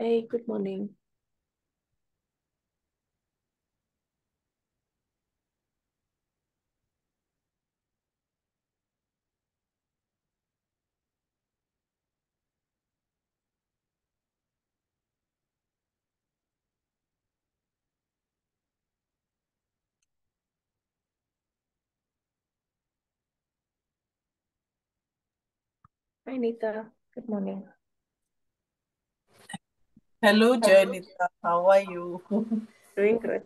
Hey, good morning. Hi, Nita. Good morning. Hello, Hello. Janita. How are you? Doing good.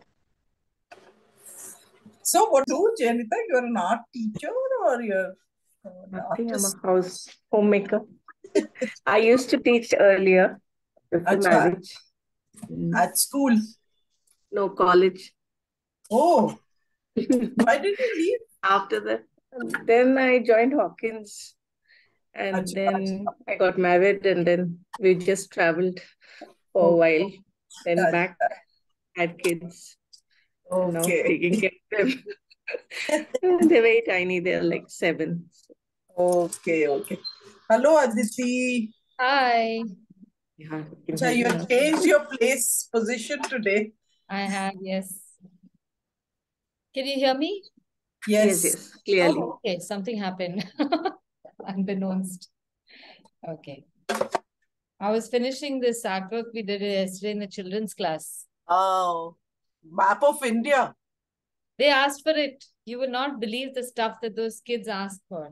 So, what do you do, Janita? You're an art teacher or you're an Nothing. I'm a artist? house homemaker. I used to teach earlier before Acha, marriage. Mm. at school. No college. Oh, why did you leave? After that, and then I joined Hawkins, and Acha, then I got married, and then we just traveled for a oh, while. Then back, acha, had kids, and now okay. taking care of them. They're very tiny. They're like 7. Okay, okay. Hello, Aditi. Hi, Yeah, you can Acha, hear you me have now. changed your place, position today. I have, yes. Can you hear me? Yes, Yes. yes, clearly. Oh, okay, something happened. Unbeknownst. Okay. I was finishing this artwork we did yesterday in the children's class. Oh, map of India. They asked for it. You would not believe the stuff that those kids asked for.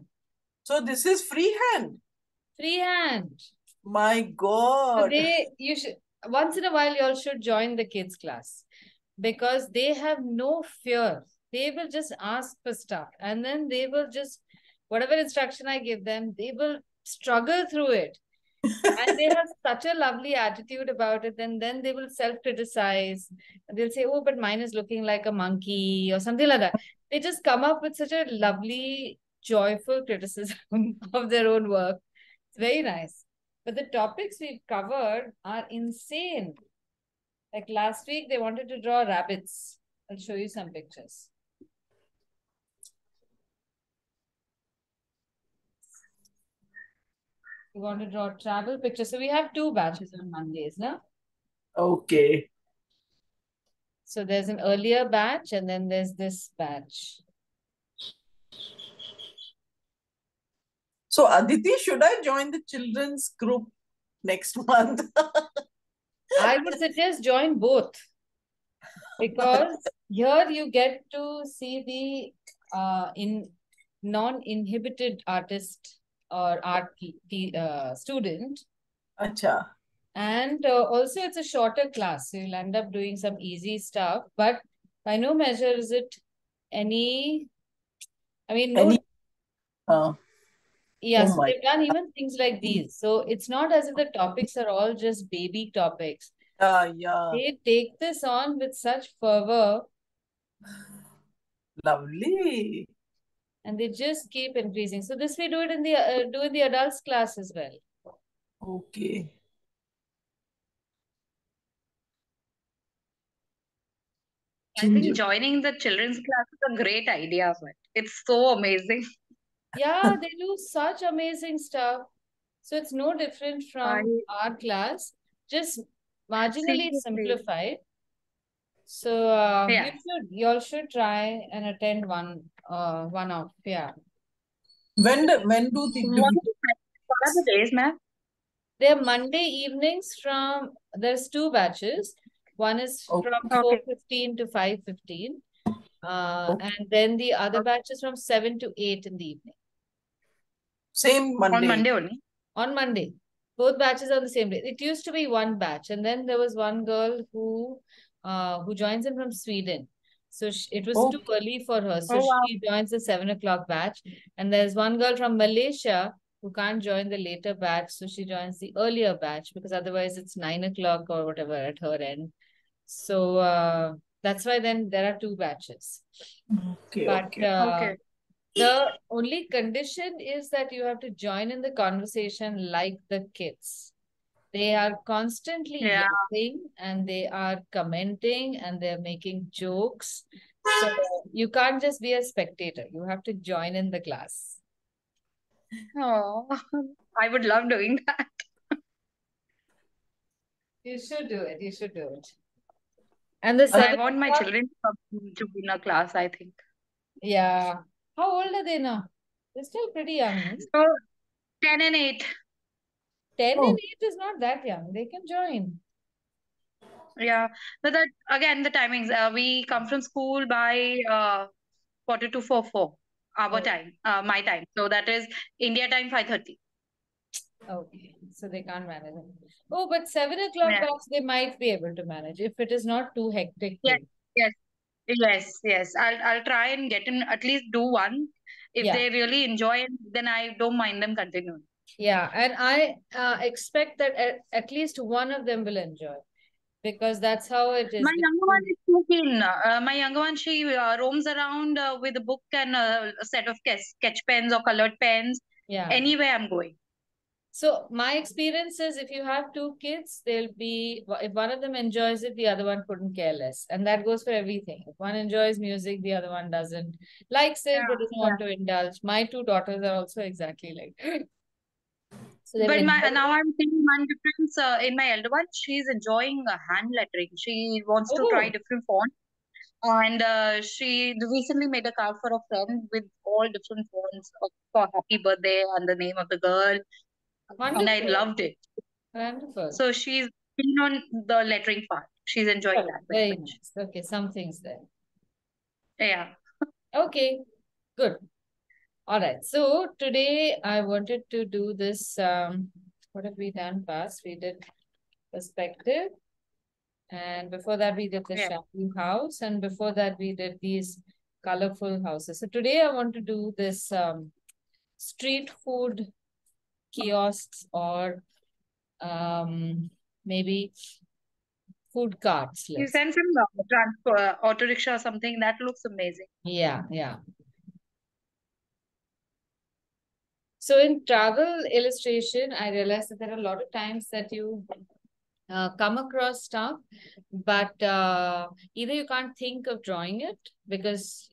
So, this is freehand. Freehand. My So God. you should, once in a while, you all should join the kids' class because they have no fear. They will just ask for stuff and then they will just, whatever instruction I give them, they will struggle through it. And they have such a lovely attitude about it. And then they will self-criticize. They'll say, oh, but mine is looking like a monkey or something like that. They just come up with such a lovely, joyful criticism of their own work. It's very nice. But the topics we've covered are insane. Like last week, they wanted to draw rabbits. I'll show you some pictures. We want to draw travel pictures. So we have 2 batches on Mondays, no? Okay. So there's an earlier batch and then there's this batch. So, Aditi, should I join the children's group next month? I would suggest join both because here you get to see the in non-inhibited artist or student. Acha. And also, it's a shorter class. So you'll end up doing some easy stuff. But by no measure is it any, I mean, no, Any? Uh, yeah, oh so my. they've done even things like these. So it's not as if the topics are all just baby topics. Yeah. They take this on with such fervor Lovely. and they just keep increasing. So this we do it in the do in the adults class as well. Okay. I think Ginger. joining the children's class is a great idea, but it's so amazing. Yeah, they do such amazing stuff. So it's no different I from our class, just marginally seriously, simplified. So yeah. you all should try and attend one off. Yeah. When do the What are the days, ma'am? They're Monday evenings there's 2 batches. One is oh, from Okay. 4:15 to 5:15. okay. And then the other batch is from 7 to 8 in the evening. Same On Monday. Monday only. On Monday. Both batches are the same day. It used to be one batch, and then there was one girl who joins in from Sweden. So it was too Okay. early for her. So Oh wow. she joins the 7 o'clock batch. And there's one girl from Malaysia who can't join the later batch. So she joins the earlier batch because otherwise it's 9 o'clock or whatever at her end. So that's why then there are 2 batches. Okay. But Okay. Okay. the only condition is that you have to join in the conversation like the kids. They are constantly Yeah. yelling and they are commenting and they're making jokes. So you can't just be a spectator. You have to join in the class. Oh, I would love doing that. You should do it. You should do it. And the Uh, I 7 want my o'clock, children to come to in a class, I think. yeah. How old are they now? They're still pretty young, no? So 10 and 8. 10 and Oh, 8 is not that young. They can join. Yeah. But that again, the timings. We come from school by quarter to 4 our Oh, time, my time. So that is India time 5:30. okay. So they can't manage it. Oh, but 7 o'clock Yeah. batch they might be able to manage if it is not too hectic for Yes. you. Yes. Yes. I'll try and get in at least do one. If Yeah. they really enjoy it, then I don't mind them continuing. Yeah. And I expect that at least one of them will enjoy because that's how it My is. younger one is too keen. My younger one, she roams around with a book and a set of sketch pens or colored pens. Yeah. Anywhere I'm going. So my experience is if you have two kids, they'll be, if one of them enjoys it, the other one couldn't care less. And that goes for everything. If one enjoys music, the other one doesn't. Likes it, but doesn't Yeah. want to indulge. My two daughters are also exactly like that. So they will But my enjoy now it. I'm seeing one difference in my elder one. She's enjoying hand lettering. She wants to try Oh, different fonts, and she recently made a card for a friend with all different fonts for happy birthday and the name of the girl, and I wonderful. loved it. Wonderful. So she's keen on the lettering part. She's enjoying Good. that very Very much. nice. Okay, some things there. Yeah. Okay, good. All right. So today I wanted to do this. What have we done past? We did perspective. And before that, we did the Yeah. shampoo house. And before that, we did these colorful houses. So today I want to do this street food kiosks or maybe food carts You list. send some transport, auto rickshaw or something. That looks amazing. Yeah, yeah. So in travel illustration, I realized that there are a lot of times that you come across stuff, but either you can't think of drawing it because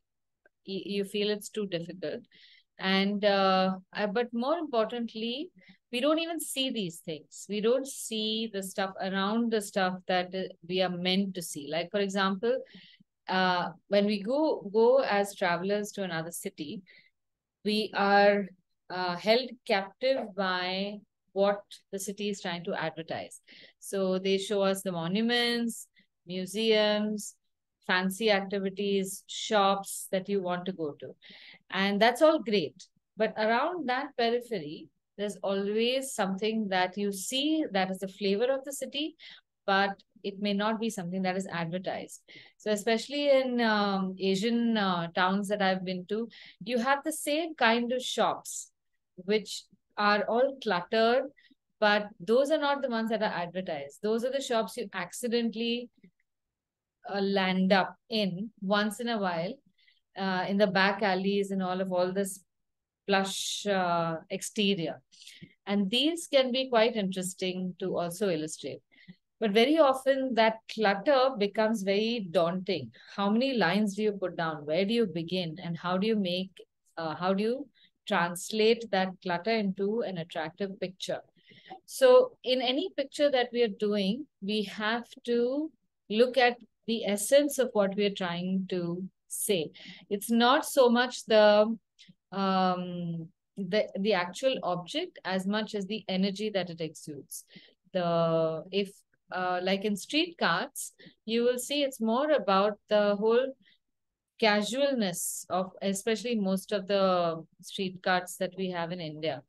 you feel it's too difficult. And but more importantly, we don't even see these things. We don't see the stuff around the stuff that we are meant to see. Like, for example, when we go as travelers to another city, we are held captive by what the city is trying to advertise. So they show us the monuments, museums, fancy activities, shops that you want to go to. And that's all great. But around that periphery, there's always something that you see that is the flavor of the city, but it may not be something that is advertised. So, especially in Asian towns that I've been to, you have the same kind of shops, which are all cluttered, but those are not the ones that are advertised. Those are the shops you accidentally land up in once in a while in the back alleys and all this plush exterior. And these can be quite interesting to also illustrate. But very often that clutter becomes very daunting. How many lines do you put down? Where do you begin? And how do you translate that clutter into an attractive picture? So in any picture that we are doing, we have to look at the essence of what we are trying to say. It's not so much the actual object as much as the energy that it exudes. The if like in street carts, you will see it's more about the whole casualness of especially most of the street carts that we have in India.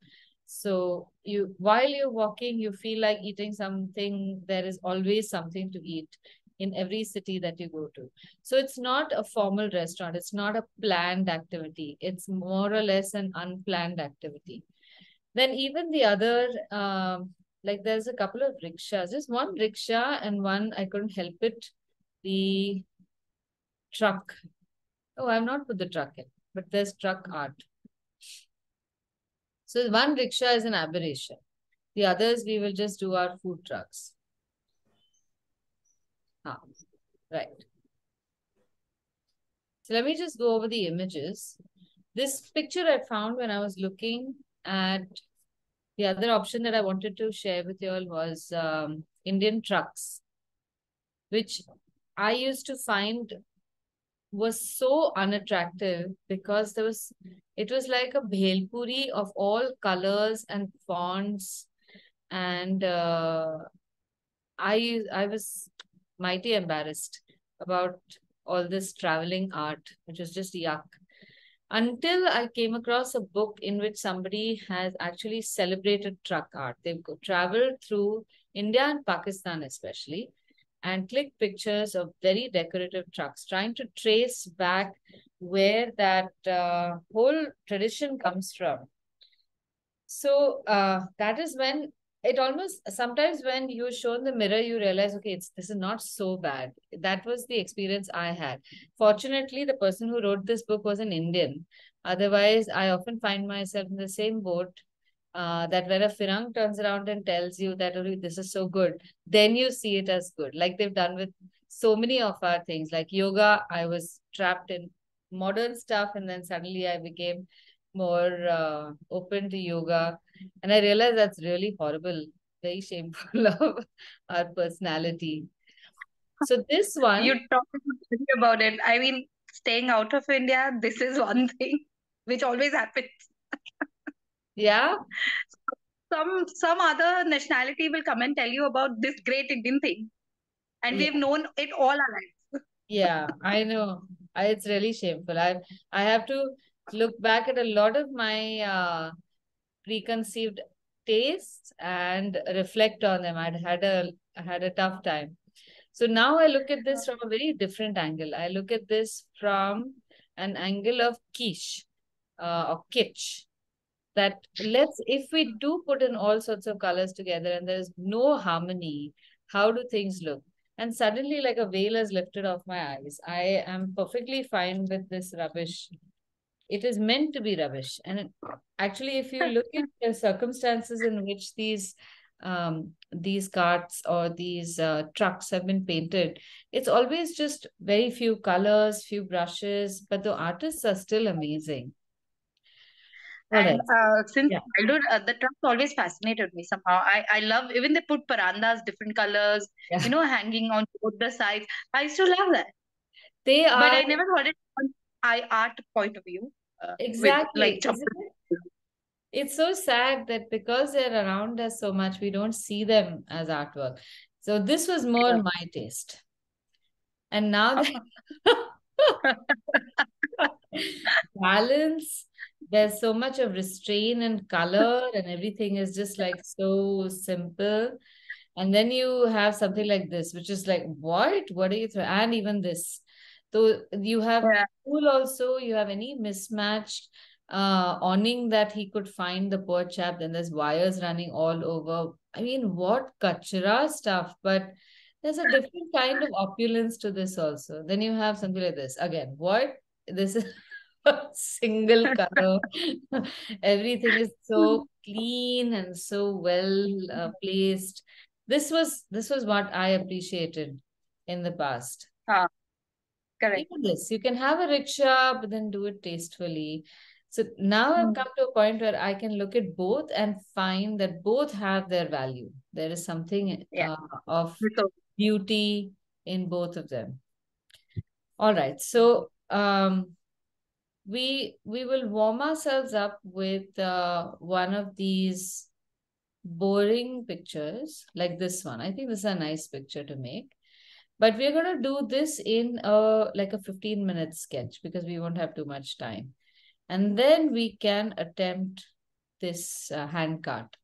So you while you're walking, you feel like eating something. There is always something to eat in every city that you go to. So it's not a formal restaurant. It's not a planned activity. It's more or less an unplanned activity. Then even the other like there's a couple of rickshaws. Just one rickshaw and one I couldn't help it. The truck. Oh, I've not put the truck in, but there's truck art. So one rickshaw is an aberration. The others, we will just do our food trucks. Ah, right. So let me just go over the images. This picture I found when I was looking at the other option that I wanted to share with you all was Indian trucks, which I used to find was so unattractive because it was like a bhelpuri of all colors and fonts, and I was mighty embarrassed about all this traveling art, which was just yuck. Until I came across a book in which somebody has actually celebrated truck art. They've traveled through India and Pakistan, especially, and clicked pictures of very decorative trucks, trying to trace back where that whole tradition comes from. So that is when it almost sometimes when you're shown the mirror, you realize, okay, this is not so bad. That was the experience I had. Fortunately, the person who wrote this book was an Indian. Otherwise, I often find myself in the same boat. That when a Firang turns around and tells you that, oh, this is so good, then you see it as good. Like they've done with so many of our things. Like yoga, I was trapped in modern stuff, and then suddenly I became more open to yoga. And I realized that's really horrible, very shameful of our personality. So this one, You talked about it. I mean, staying out of India, this is one thing which always happens. yeah, Some other nationality will come and tell you about this great Indian thing, and yeah, we've known it all our lives. yeah, I know. It's really shameful. I have to look back at a lot of my preconceived tastes and reflect on them. I had a tough time. So now I look at this from a very different angle. I look at this from an angle of quiche or kitsch. That if we do put in all sorts of colors together and there's no harmony, how do things look? And suddenly, like a veil is lifted off my eyes. I am perfectly fine with this rubbish. It is meant to be rubbish. And actually, if you look at the circumstances in which these carts or these trucks have been painted, it's always just very few colors, few brushes, but the artists are still amazing. All And right. since Yeah. childhood, the trucks always fascinated me somehow. I love even they put parandas, different colors, Yeah. hanging on both the sides. I used to love that, They but are I never thought it from art point of view, with like exactly, isn't chocolate. it? It's so sad that because they're around us so much, we don't see them as artwork. So this was more my taste. And now balance, there's so much of restraint and color, and everything is just like so simple. And then you have something like this, which is like, what are you throwing? And even this. So you have Yeah. cool also, you have any mismatched awning that he could find, the poor chap. Then there's wires running all over. I mean, what kachra stuff, but there's a different kind of opulence to this also. Then you have something like this. Again, what? This is a single color. Everything is so clean and so well placed. This was what I appreciated in the past. Correct. Even this, you can have a rickshaw, but then do it tastefully. So now I've come to a point where I can look at both and find that both have their value. There is something Yeah. of So, beauty in both of them. All right. So we will warm ourselves up with one of these boring pictures like this one. I think this is a nice picture to make. But we're going to do this in like a 15-minute sketch because we won't have too much time. And then we can attempt this hand cart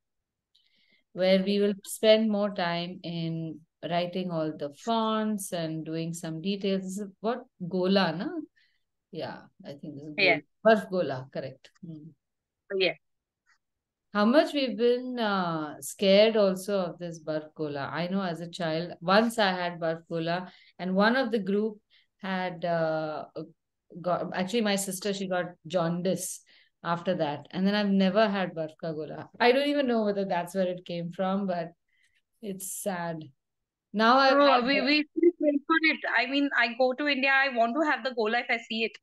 where we will spend more time in writing all the fonts and doing some details. This is what Gola, na? Yeah, I think this is yeah. Gola. Barf Gola, correct. Yeah. How much we've been scared also of this barf cola. I know as a child, once I had barf cola, and one of the group had got, actually my sister, she got jaundice after that. And then I've never had barf ka cola. I don't even know whether that's where it came from, but it's sad. Now I've So had, we still wait for it. I mean, I go to India, I want to have the gola if I see it.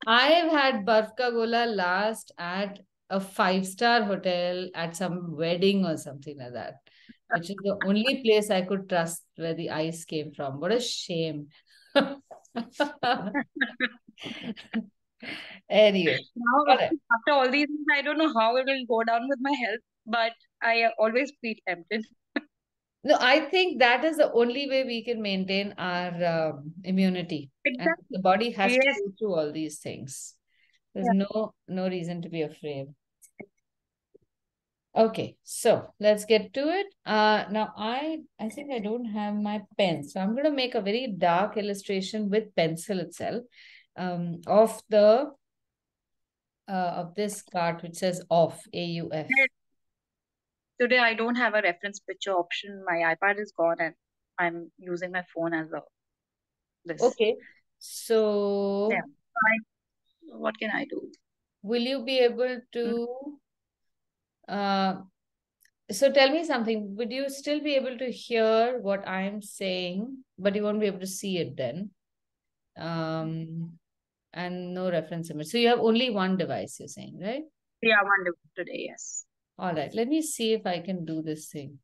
I've had barf ka cola last at a 5-star hotel at some wedding or something like that, which is the only place I could trust where the ice came from. What a shame. Anyway, Now, all right. after all these things, I don't know how it will go down with my health, but I always feel tempted. No, I think that is the only way we can maintain our immunity. And Exactly. the body has to Yes. go through all these things. There's Yeah. no reason to be afraid. Okay, so let's get to it. Now I think I don't have my pen, so I'm going to make a very dark illustration with pencil itself of the of this card which says off, AUF. Today I don't have a reference picture option. My iPad is gone and I'm using my phone as a this. Okay, so Yeah. What can I do? will you be able to so tell me something, would you still be able to hear what I'm saying, but you won't be able to see it then? And no reference image. So you have only one device, you're saying, right? Yeah, wonderful today, yes. All right, let me see if I can do this thing.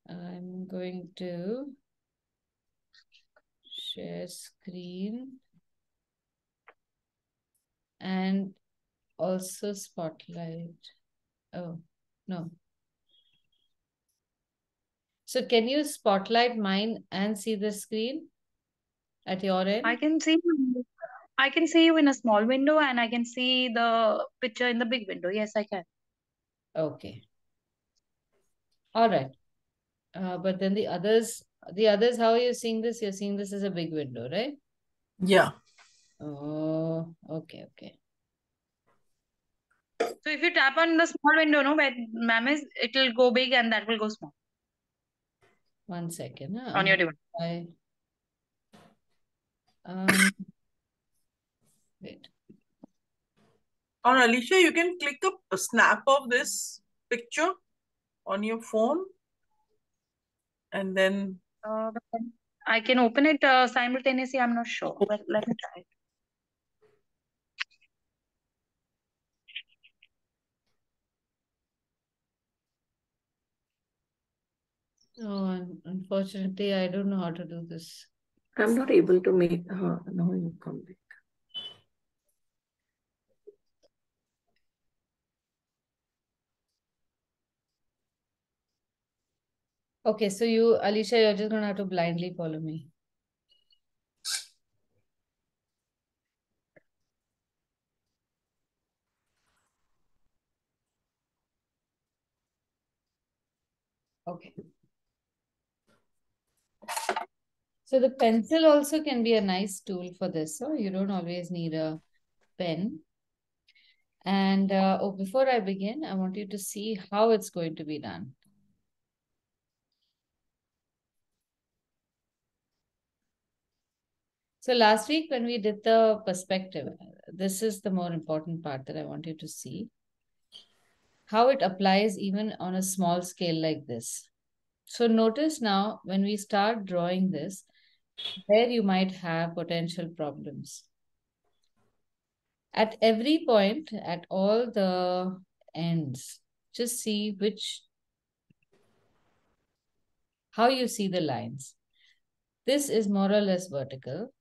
I'm going to share screen and also spotlight. Oh, no. So can you spotlight mine and see the screen at your end? I can see you in a small window and I can see the picture in the big window. Yes, I can. Okay. All right. But then the others, how are you seeing this? You're seeing this as a big window, right? Yeah. Oh, okay. So if you tap on the small window, no, where ma'am is, it will go big and that will go small 1 second. on your device. Wait. On Alicia, you can click a snap of this picture on your phone and then I can open it simultaneously. I'm not sure. But let me try it. Oh, unfortunately, I don't know how to do this. I'm not able to make. Now you come back. Okay, so you, Alicia, you're just gonna have to blindly follow me. Okay. So the pencil also can be a nice tool for this. So you don't always need a pen. And before I begin, I want you to see how it's going to be done. So last week when we did the perspective, this is the more important part that I want you to see. How it applies even on a small scale like this. So notice now when we start drawing this, where you might have potential problems. At every point, at all the ends, just see how you see the lines. This is more or less vertical.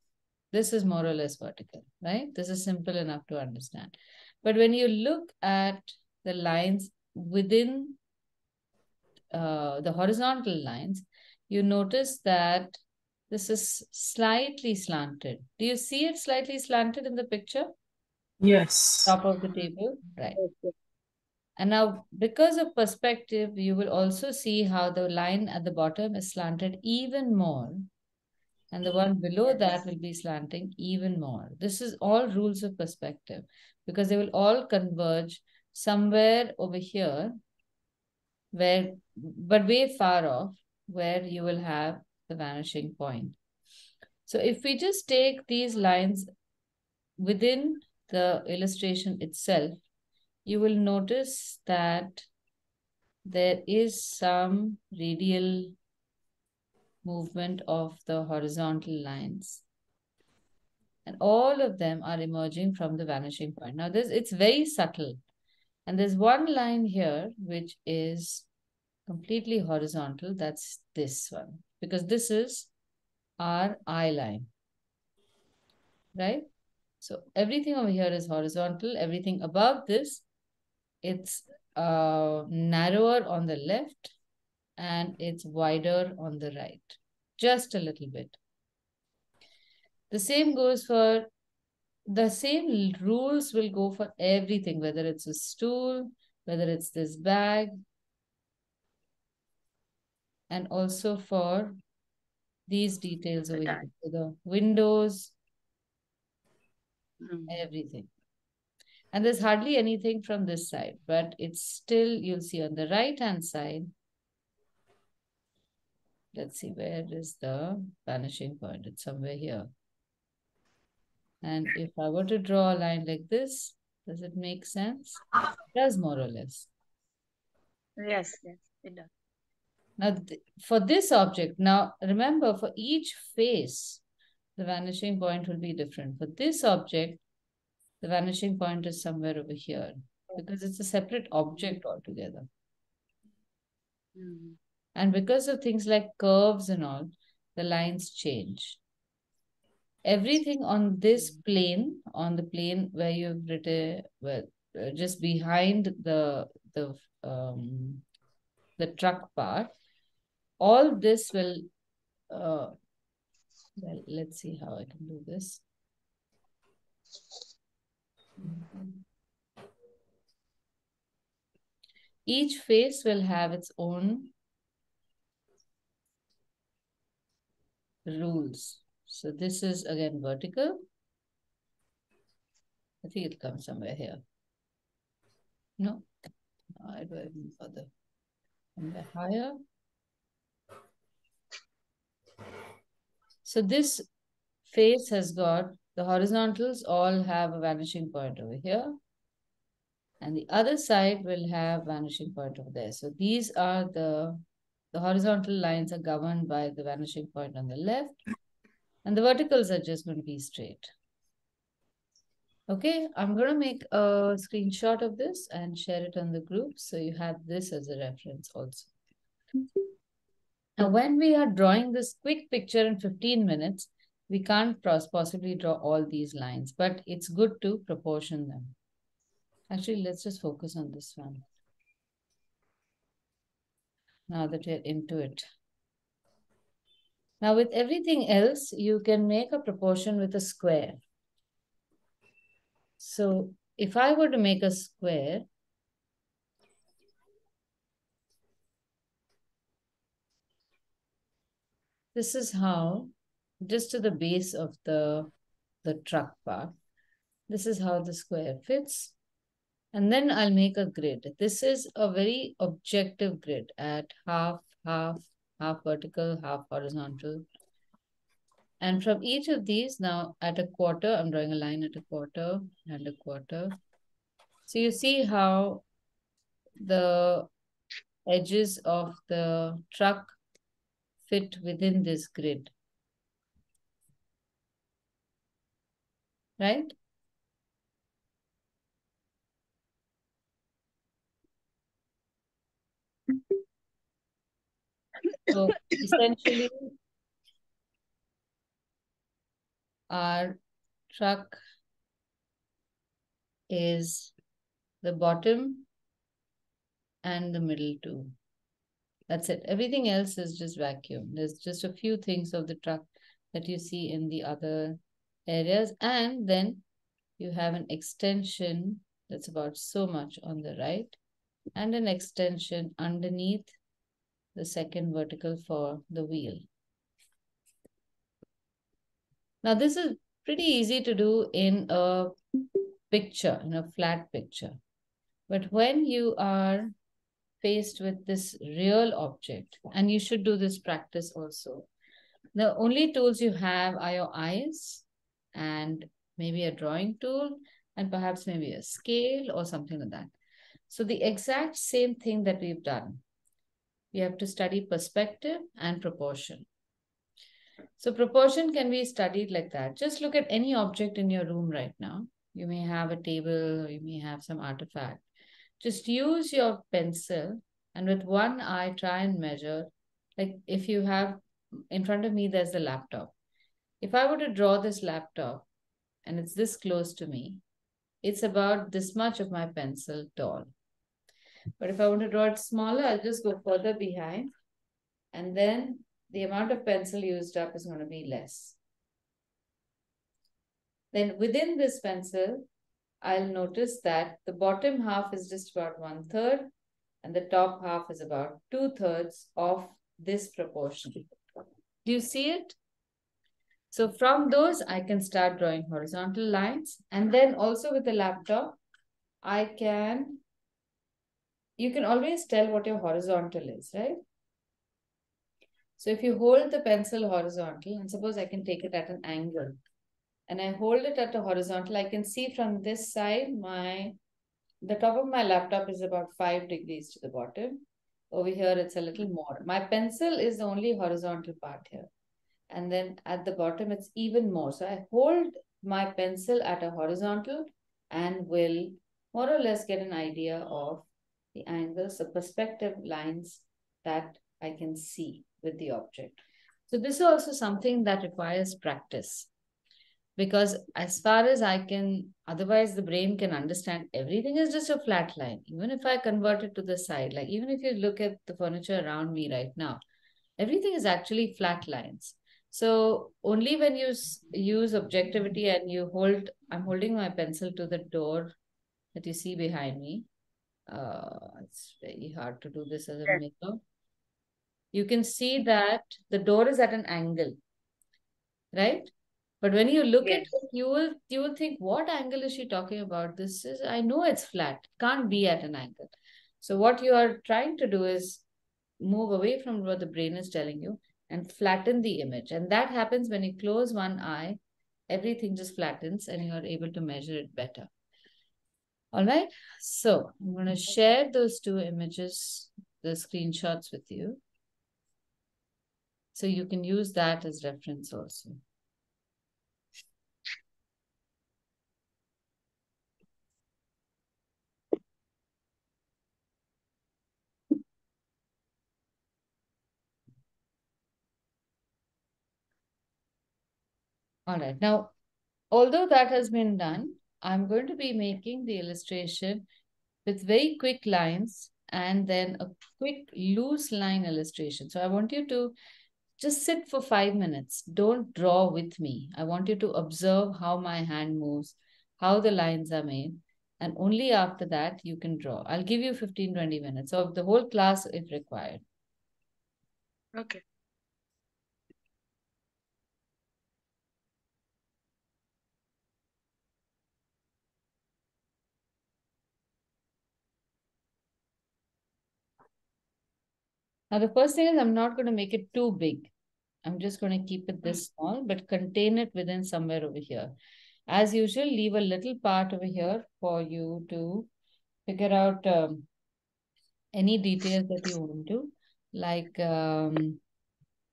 This is more or less vertical, right? This is simple enough to understand. But when you look at the lines within the horizontal lines, you notice that this is slightly slanted. Do you see it slightly slanted in the picture? yes. Top of the table, right? And now, because of perspective, you will also see how the line at the bottom is slanted even more. And the one below that will be slanting even more. This is all rules of perspective because they will all converge somewhere over here but way far off, where you will have the vanishing point. So if we just take these lines within the illustration itself, you will notice that there is some radial movement of the horizontal lines. And all of them are emerging from the vanishing point. Now, it's very subtle. And there's one line here which is completely horizontal. That's this one, because this is our eye line, right? So everything over here is horizontal. Everything above this, it's narrower on the left and it's wider on the right, just a little bit. The same goes for, the same rules will go for everything, whether it's a stool, whether it's this bag, and also for these details over here, so the windows, everything. And there's hardly anything from this side, but it's still, you'll see on the right-hand side. Let's see, where is the vanishing point? It's somewhere here. And if I were to draw a line like this, does it make sense? It does, more or less. Yes, yes, it does. Now, for this object, now remember, for each face, the vanishing point will be different. For this object, the vanishing point is somewhere over here because it's a separate object altogether. And because of things like curves and all, the lines change. Everything on this plane, on the plane where you've written, well, just behind the truck part, all this will, well, let's see how I can do this. Each face will have its own rules. So this is again vertical. I think it comes somewhere here. No, I do even further. Somewhere higher. So this face has got, the horizontals all have a vanishing point over here. And the other side will have vanishing point over there. So these are the horizontal lines are governed by the vanishing point on the left. And the verticals are just going to be straight. Okay, I'm going to make a screenshot of this and share it on the group. So you have this as a reference also. Now, when we are drawing this quick picture in 15 minutes, we can't possibly draw all these lines, but it's good to proportion them. Actually, let's just focus on this one. Now that we're into it. Now, with everything else, you can make a proportion with a square. So if I were to make a square, this is how, just to the base of the truck part, this is how the square fits. And then I'll make a grid. This is a very objective grid at half vertical, half horizontal. And from each of these, now at a quarter, I'm drawing a line at a quarter and a quarter. So you see how the edges of the truck fit within this grid, right? So essentially, our truck is the bottom and the middle too. That's it. Everything else is just vacuum. There's just a few things of the truck that you see in the other areas. And then you have an extension that's about so much on the right and an extension underneath the second vertical for the wheel. Now, this is pretty easy to do in a picture, in a flat picture. But when you are faced with this real object, and you should do this practice also, the only tools you have are your eyes and maybe a drawing tool and perhaps maybe a scale or something like that. So the exact same thing that we've done. We have to study perspective and proportion. So proportion can be studied like that. Just look at any object in your room right now. You may have a table, or you may have some artifact. Just use your pencil and with one eye try and measure. Like if you have in front of me, there's the laptop. If I were to draw this laptop and it's this close to me, it's about this much of my pencil tall. But if I want to draw it smaller, I'll just go further behind and then the amount of pencil used up is going to be less. Then within this pencil, I'll notice that the bottom half is just about 1/3 and the top half is about 2/3 of this proportion. Do you see it? So from those, I can start drawing horizontal lines. And then also with the laptop, you can always tell what your horizontal is, right? So if you hold the pencil horizontal, and suppose I can take it at an angle, and I hold it at a horizontal, I can see from this side, the top of my laptop is about 5 degrees to the bottom. Over here, it's a little more. My pencil is the only horizontal part here. And then at the bottom, it's even more. So I hold my pencil at a horizontal and will more or less get an idea of the angles, the perspective lines that I can see with the object. So this is also something that requires practice. Because as far as I can, otherwise the brain can understand everything is just a flat line. Even if I convert it to the side, like even if you look at the furniture around me right now, everything is actually flat lines. So only when you use objectivity and I'm holding my pencil to the door that you see behind me. It's very hard to do this as a maker. You can see that the door is at an angle, right? But when you look at it, you will think, what angle is she talking about? I know it's flat. It can't be at an angle. So what you are trying to do is move away from what the brain is telling you and flatten the image. And that happens when you close one eye, everything just flattens and you are able to measure it better. All right. So I'm going to share those two images, the screenshots with you. So you can use that as reference also. All right. Now, although that has been done, I'm going to be making the illustration with very quick lines and then a quick loose line illustration. So I want you to just sit for 5 minutes. Don't draw with me. I want you to observe how my hand moves, how the lines are made. And only after that you can draw. I'll give you 15-20 minutes of the whole class if required. Okay. Now, the first thing is I'm not going to make it too big. I'm just going to keep it this small, but contain it within somewhere over here. As usual, leave a little part over here for you to figure out any details that you want to, like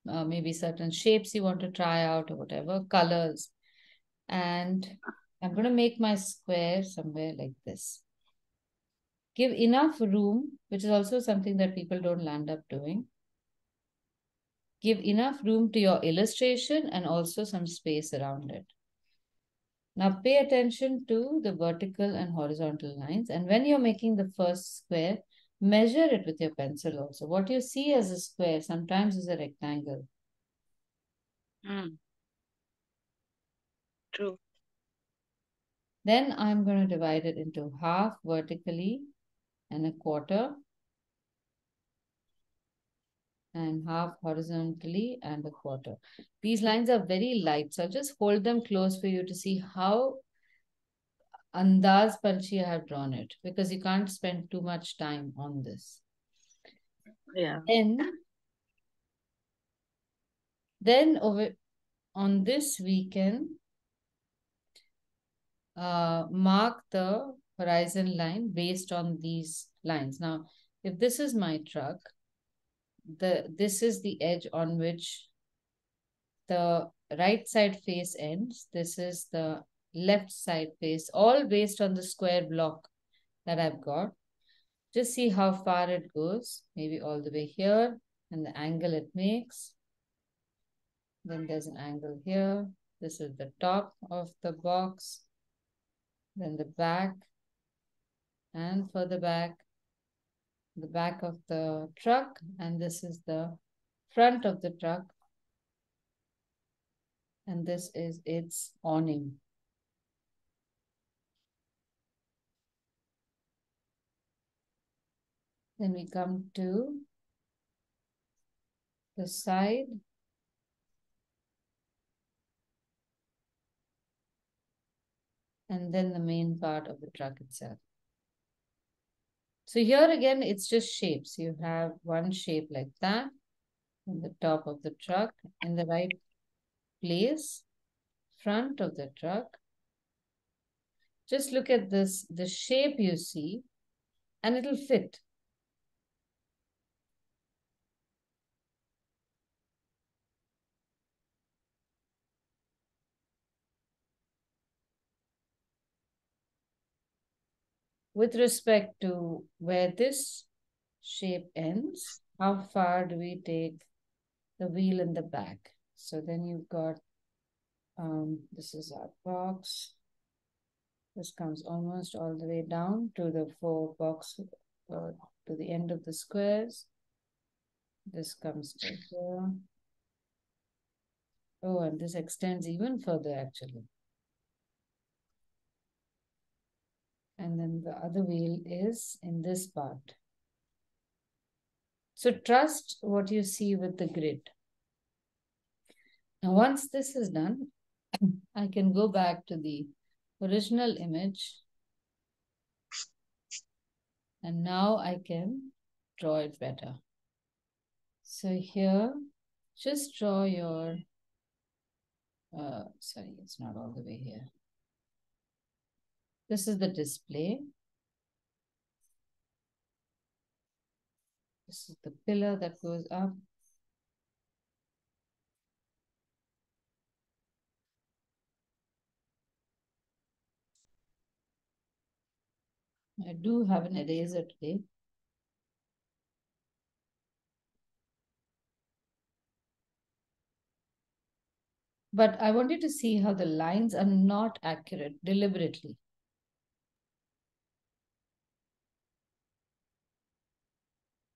maybe certain shapes you want to try out or whatever, colors. And I'm going to make my square somewhere like this. Give enough room, which is also something that people don't land up doing. Give enough room to your illustration and also some space around it. Now pay attention to the vertical and horizontal lines. And when you're making the first square, measure it with your pencil also. What you see as a square sometimes is a rectangle. True. Then I'm going to divide it into half vertically and a quarter, and half horizontally and a quarter. These lines are very light, so I'll just hold them close for you to see how andaz panchi I have drawn it, because you can't spend too much time on this. Yeah. Then over on this we can mark the horizon line based on these lines. Now, if this is my truck, this is the edge on which the right side face ends. This is the left side face, all based on the square block that I've got. Just see how far it goes, maybe all the way here, and the angle it makes. Then there's an angle here. This is the top of the box. Then the back, and further back, the back of the truck, and this is the front of the truck. And this is its awning. Then we come to the side. And then the main part of the truck itself. So here again, it's just shapes. You have one shape like that on the top of the truck in the right place, front of the truck. Just look at this, the shape you see, and it'll fit. With respect to where this shape ends, how far do we take the wheel in the back? So then you've got, this is our box. This comes almost all the way down to the four box, to the end of the squares. This comes to here. Oh, and this extends even further actually. And then the other wheel is in this part. So trust what you see with the grid. Now, once this is done, I can go back to the original image. And now I can draw it better. So here, just draw your, sorry, it's not all the way here. This is the display. This is the pillar that goes up. I do have an eraser today. But I want you to see how the lines are not accurate deliberately.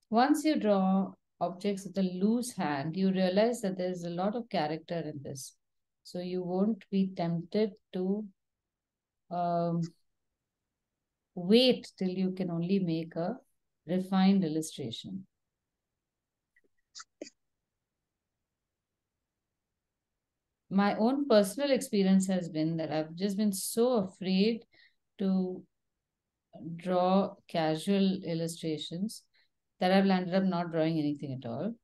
Once you draw objects with a loose hand, you realize that there's a lot of character in this. So you won't be tempted to wait till you can only make a refined illustration. My own personal experience has been that I've just been so afraid to draw casual illustrations that I've landed up not drawing anything at all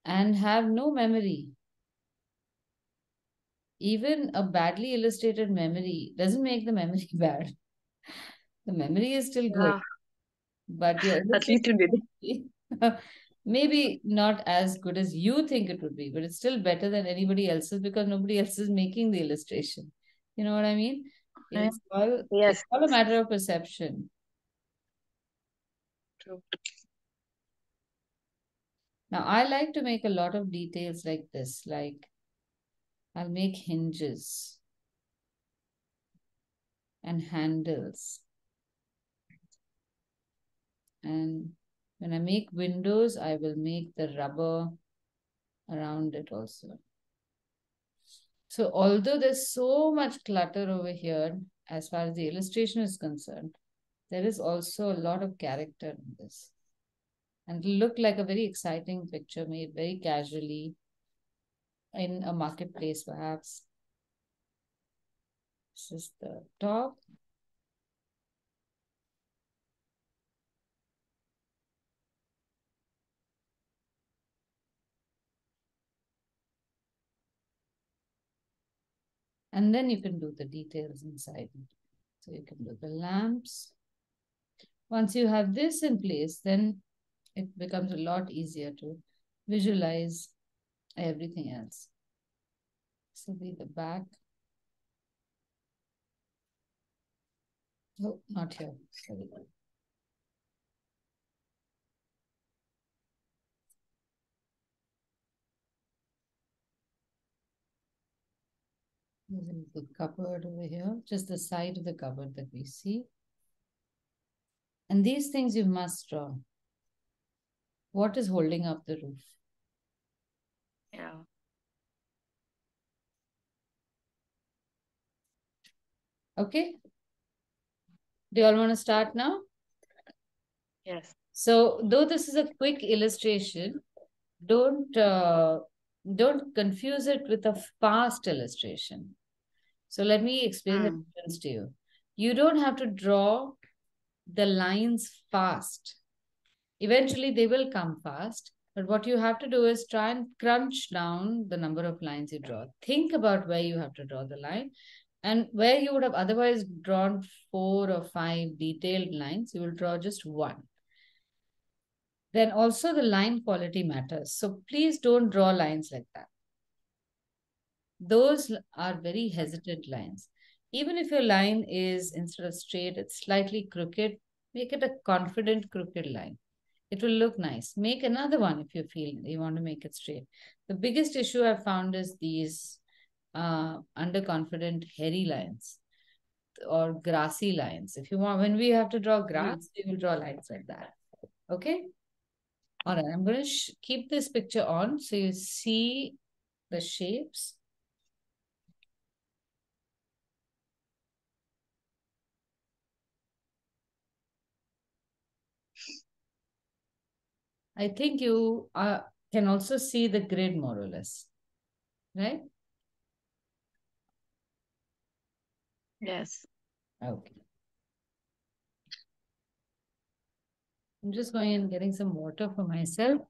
and have no memory. Even a badly illustrated memory doesn't make the memory bad. The memory is still good, but your At least you did. maybe not as good as you think it would be, but it's still better than anybody else's because nobody else is making the illustration. You know what I mean? It's all, Yes. it's all a matter of perception. True. Now, I like to make a lot of details like this, like I'll make hinges and handles. And when I make windows, I will make the rubber around it also. So although there's so much clutter over here, as far as the illustration is concerned, there is also a lot of character in this. And it'll look like a very exciting picture made very casually in a marketplace, perhaps. This is the top. And then you can do the details inside. So you can do the lamps. Once you have this in place, then it becomes a lot easier to visualize everything else. This will be the back. Oh, not here. Sorry. This is the cupboard over here, just the side of the cupboard that we see. And these things you must draw. What is holding up the roof? Yeah. Okay. Do you all want to start now? Yes. So, though this is a quick illustration, don't confuse it with a fast illustration. So let me explain the difference to you. You don't have to draw the lines fast. Eventually, they will come fast. But what you have to do is try and crunch down the number of lines you draw. Think about where you have to draw the line, and where you would have otherwise drawn 4 or 5 detailed lines, you will draw just one. Then also the line quality matters. So please don't draw lines like that. Those are very hesitant lines. Even if your line is, instead of straight, it's slightly crooked, make it a confident crooked line. It will look nice. Make another one if you feel you want to make it straight. The biggest issue I've found is these underconfident hairy lines or grassy lines. If you want, when we have to draw grass, we will draw lines like that. Okay? All right, I'm going to keep this picture on so you see the shapes. I think you can also see the grid more or less, right? Yes. Okay. I'm just going and getting some water for myself.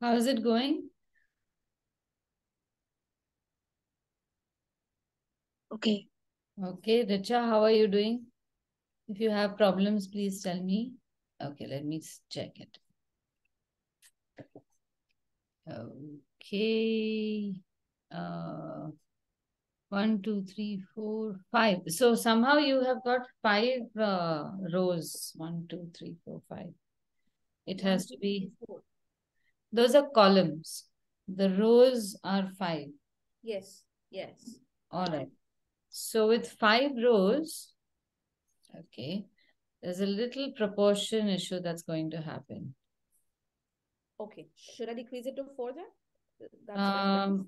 How is it going? Okay. Okay, Richa, how are you doing? If you have problems, please tell me. Okay, let me check it. Okay. 1, 2, 3, 4, 5. So somehow you have got 5 rows. 1, 2, 3, 4, 5. It has to be. Those are columns. The rows are 5. Yes, yes. All right. So with 5 rows, okay, there's a little proportion issue that's going to happen. Okay. Should I decrease it to 4 then? That's better.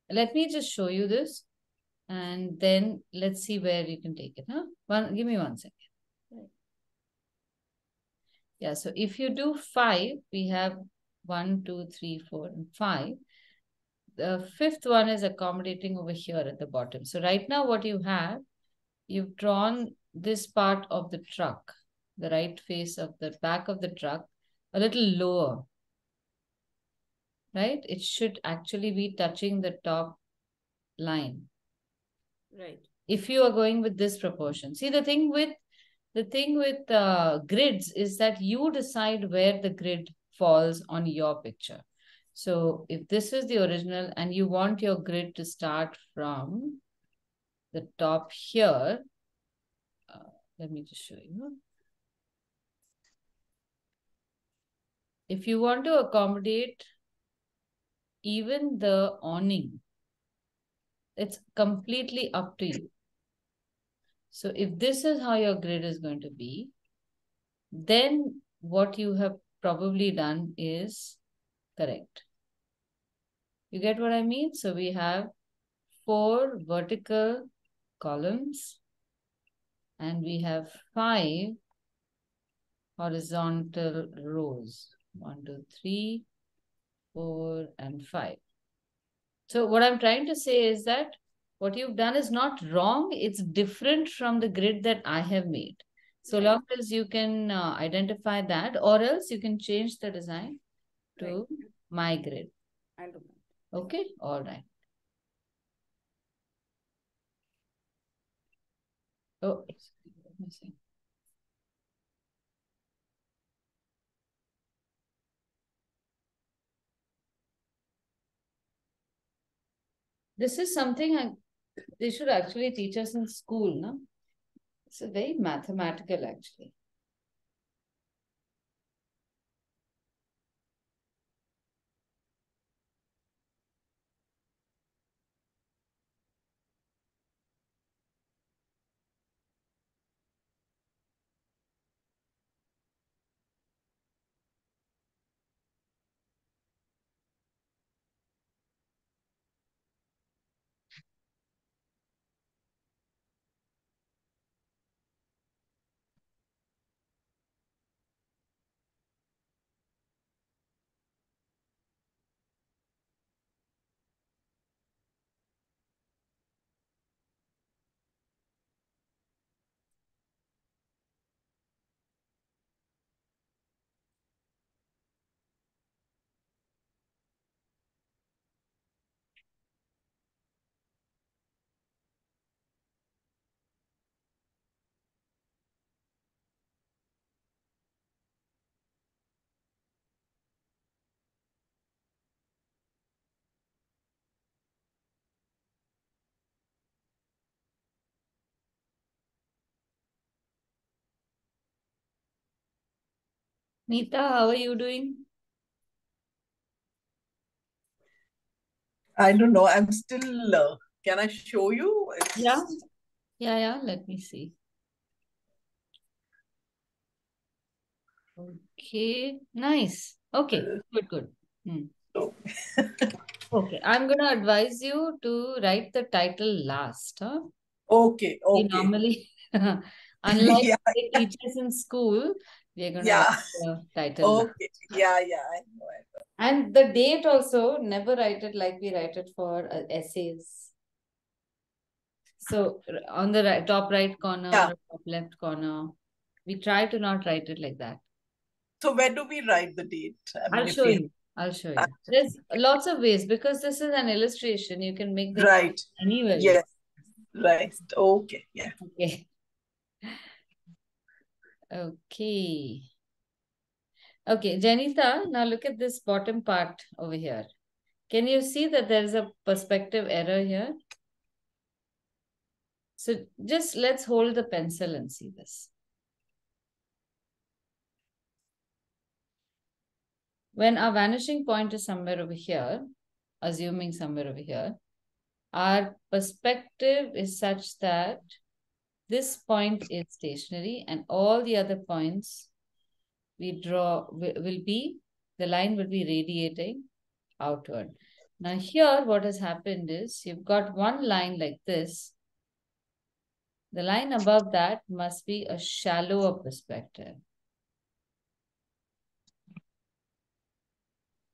Let me just show you this, and then let's see where you can take it. Give me 1 second. Right. Yeah, so if you do 5, we have 1, 2, 3, 4, and 5. The 5th one is accommodating over here at the bottom. So right now what you have, you've drawn this part of the truck, the right face of the back of the truck, a little lower, right? It should actually be touching the top line. Right. If you are going with this proportion. See, the thing with grids is that you decide where the grid falls on your picture. So if this is the original and you want your grid to start from the top here, let me just show you. If you want to accommodate even the awning, it's completely up to you. So if this is how your grid is going to be, then what you have probably done is correct. You get what I mean? So we have 4 vertical columns and we have 5 horizontal rows. 1, 2, 3, 4, and 5. So what I'm trying to say is that what you've done is not wrong. It's different from the grid that I have made. So long as you can identify that, or else you can change the design to my grid. I'll do that. Okay, all right. Oh, let me see. This is something they should actually teach us in school, no? It's a very mathematical, actually. Neeta, how are you doing? I don't know. I'm still. Can I show you? Yeah. Let me see. Okay, nice. Okay, good. Okay, I'm gonna advise you to write the title last. Huh? Okay. We normally, unlike the teachers in school, we are gonna write the title last. Okay. Yeah, I know. And the date also, never write it like we write it for essays. So on the top right corner, top left corner, we try to not write it like that. So where do we write the date? I'll show you. I'll show you. There's lots of ways because this is an illustration. You can make them Right. anywhere. Yes. Right. Okay. Yeah. Okay. Okay. Okay, Janita, now look at this bottom part over here. Can you see that there is a perspective error here? So just let's hold the pencil and see this. When our vanishing point is somewhere over here, assuming somewhere over here, our perspective is such that this point is stationary and all the other points we draw will be, the line will be radiating outward. Now here what has happened is you've got one line like this. The line above that must be a shallower perspective.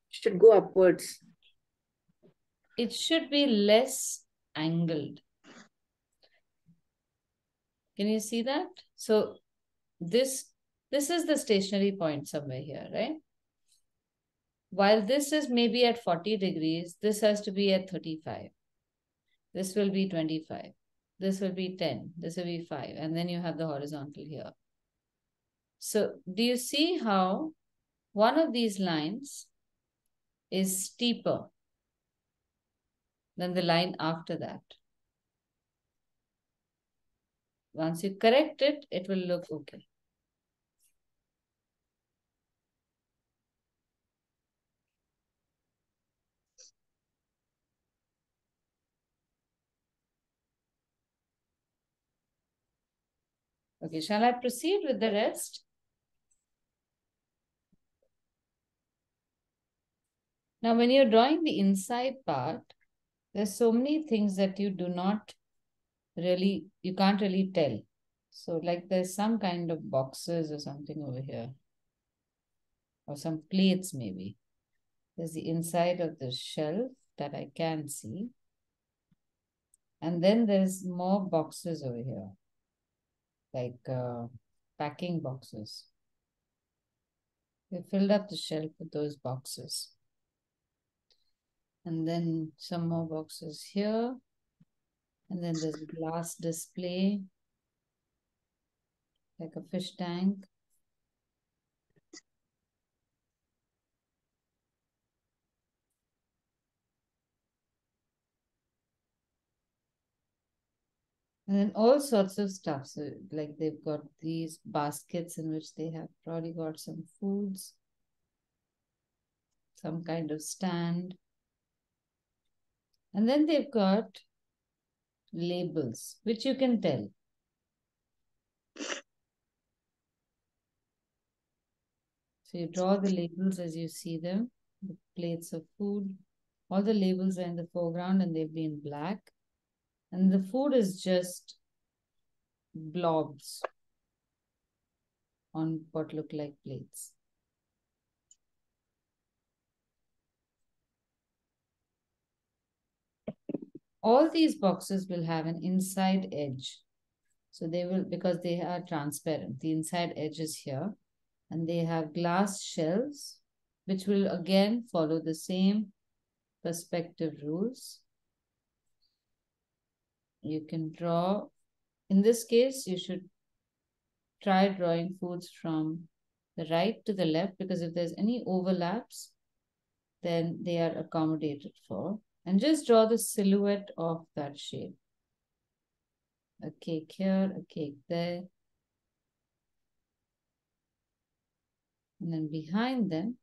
Should go upwards. It should be less angled. Can you see that? So this is the stationary point somewhere here, right? While this is maybe at 40 degrees, this has to be at 35. This will be 25. This will be 10. This will be 5. And then you have the horizontal here. So do you see how one of these lines is steeper than the line after that? Once you correct it, it will look okay. Okay, shall I proceed with the rest? Now, when you're drawing the inside part, there's so many things that you do not really, you can't really tell. So like there's some kind of boxes or something over here. Or some plates maybe. There's the inside of the shelf that I can see. And then there's more boxes over here. Like packing boxes. We filled up the shelf with those boxes. And then some more boxes here. And then there's a glass display, like a fish tank. And then all sorts of stuff. So like they've got these baskets in which they have probably got some foods, some kind of stand. And then they've got labels, which you can tell. So you draw the labels as you see them, the plates of food. All the labels are in the foreground and they'll be in black. And the food is just blobs on what look like plates. All these boxes will have an inside edge. So they will, because they are transparent, the inside edge is here. And they have glass shelves, which will again follow the same perspective rules. You can draw, in this case, you should try drawing foods from the right to the left, because if there's any overlaps, then they are accommodated for. And just draw the silhouette of that shape. A cake here, a cake there. And then behind them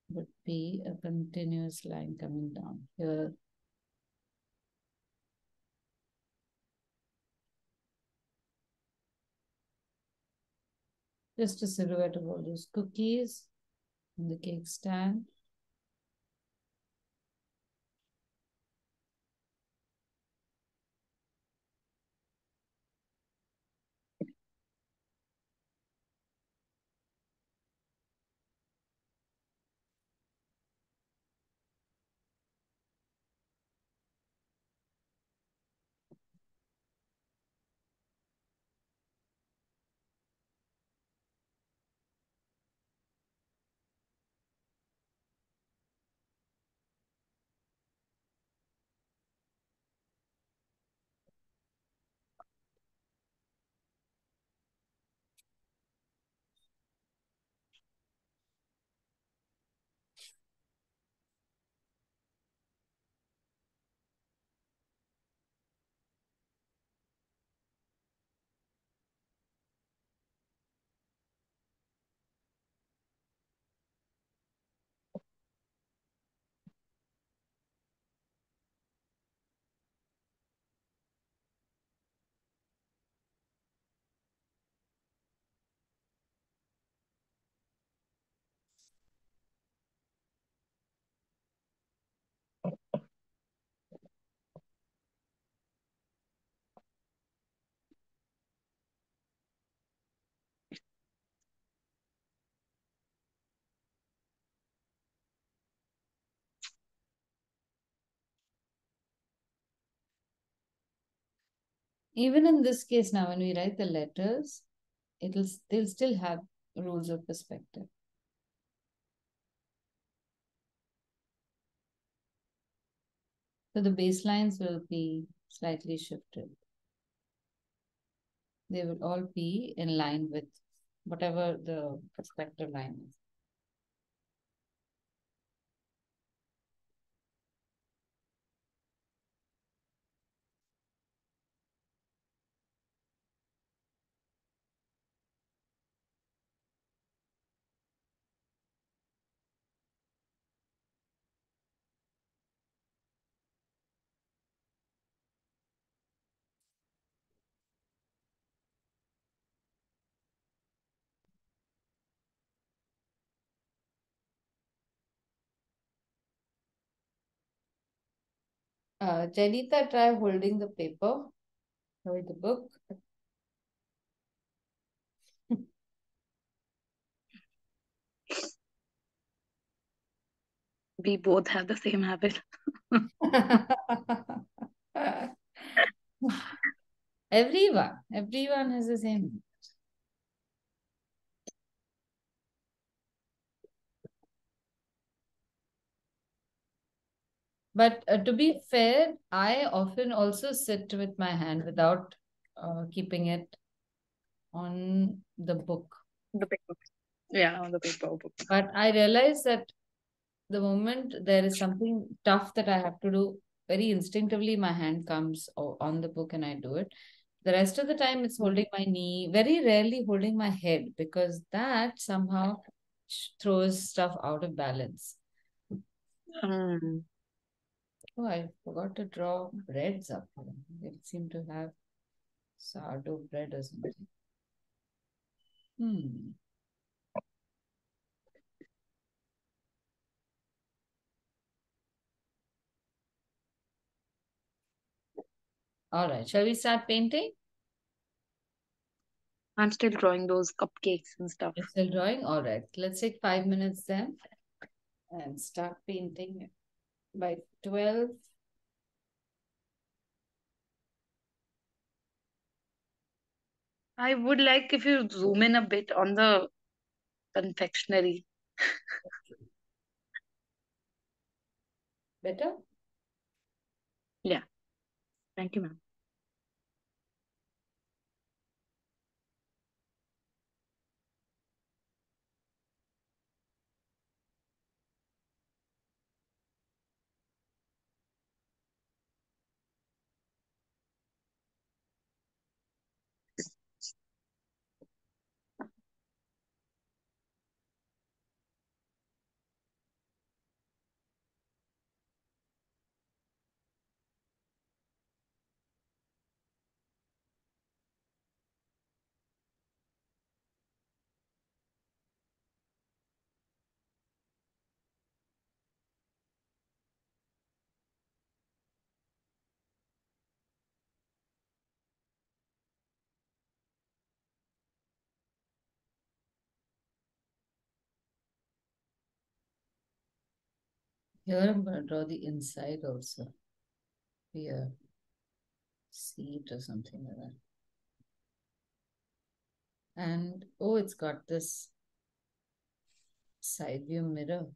would be a continuous line coming down here. Just a silhouette of all those cookies and the cake stand. Even in this case now, when we write the letters, they'll still have rules of perspective. So the baselines will be slightly shifted. They will all be in line with whatever the perspective line is. Janita, try holding the paper, hold the book. We both have the same habit. Everyone has the same. But to be fair, I often also sit with my hand without keeping it on the book. The paper. Yeah, on the paper book. But I realize that the moment there is something tough that I have to do, very instinctively my hand comes on the book and I do it. The rest of the time, it's holding my knee, very rarely holding my head, because that somehow throws stuff out of balance. Hmm. Oh, I forgot to draw breads up here. They seem to have sourdough bread or something. All right, shall we start painting? I'm still drawing those cupcakes and stuff. You're still drawing? All right, let's take 5 minutes then and start painting by 12. I would like if you zoom in a bit on the confectionery. Better? Yeah. Thank you, ma'am. Here I'm going to draw the inside also. Here. Seat or something like that. And oh, it's got this side view mirror.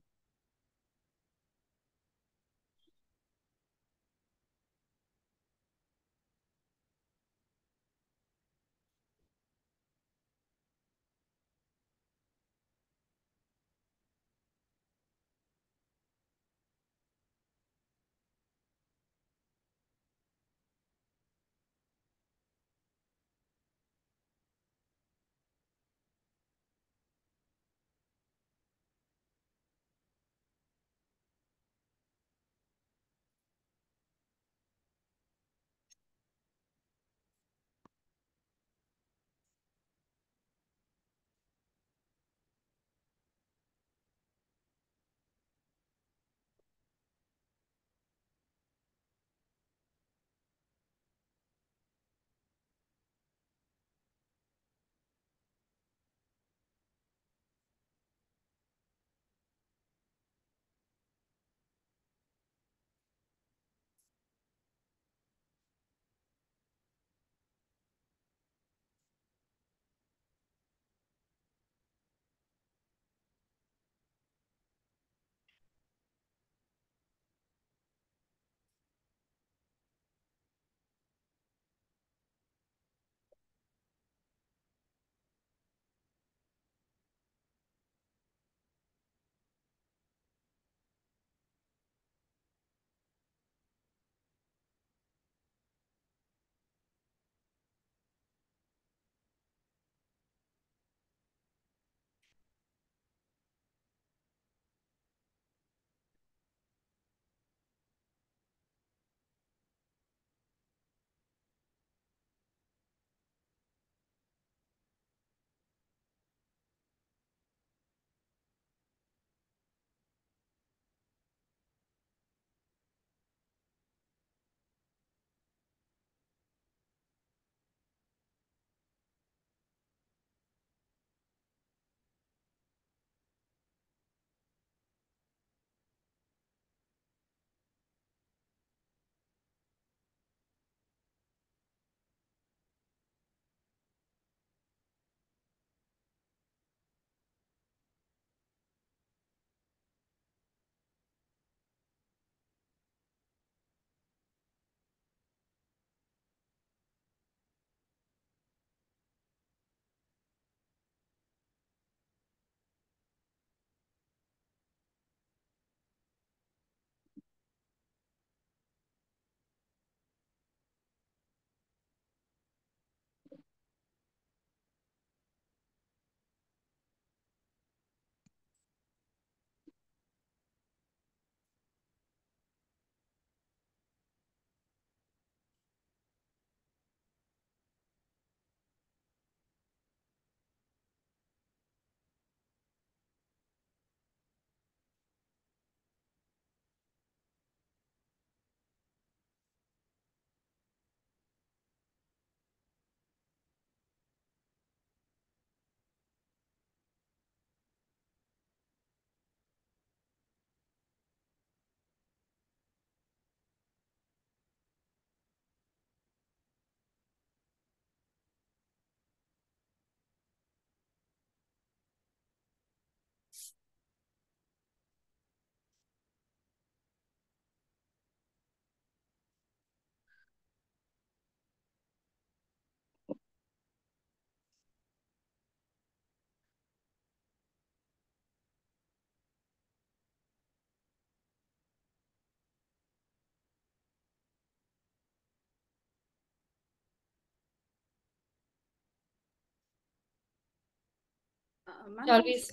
Ma'am, Always.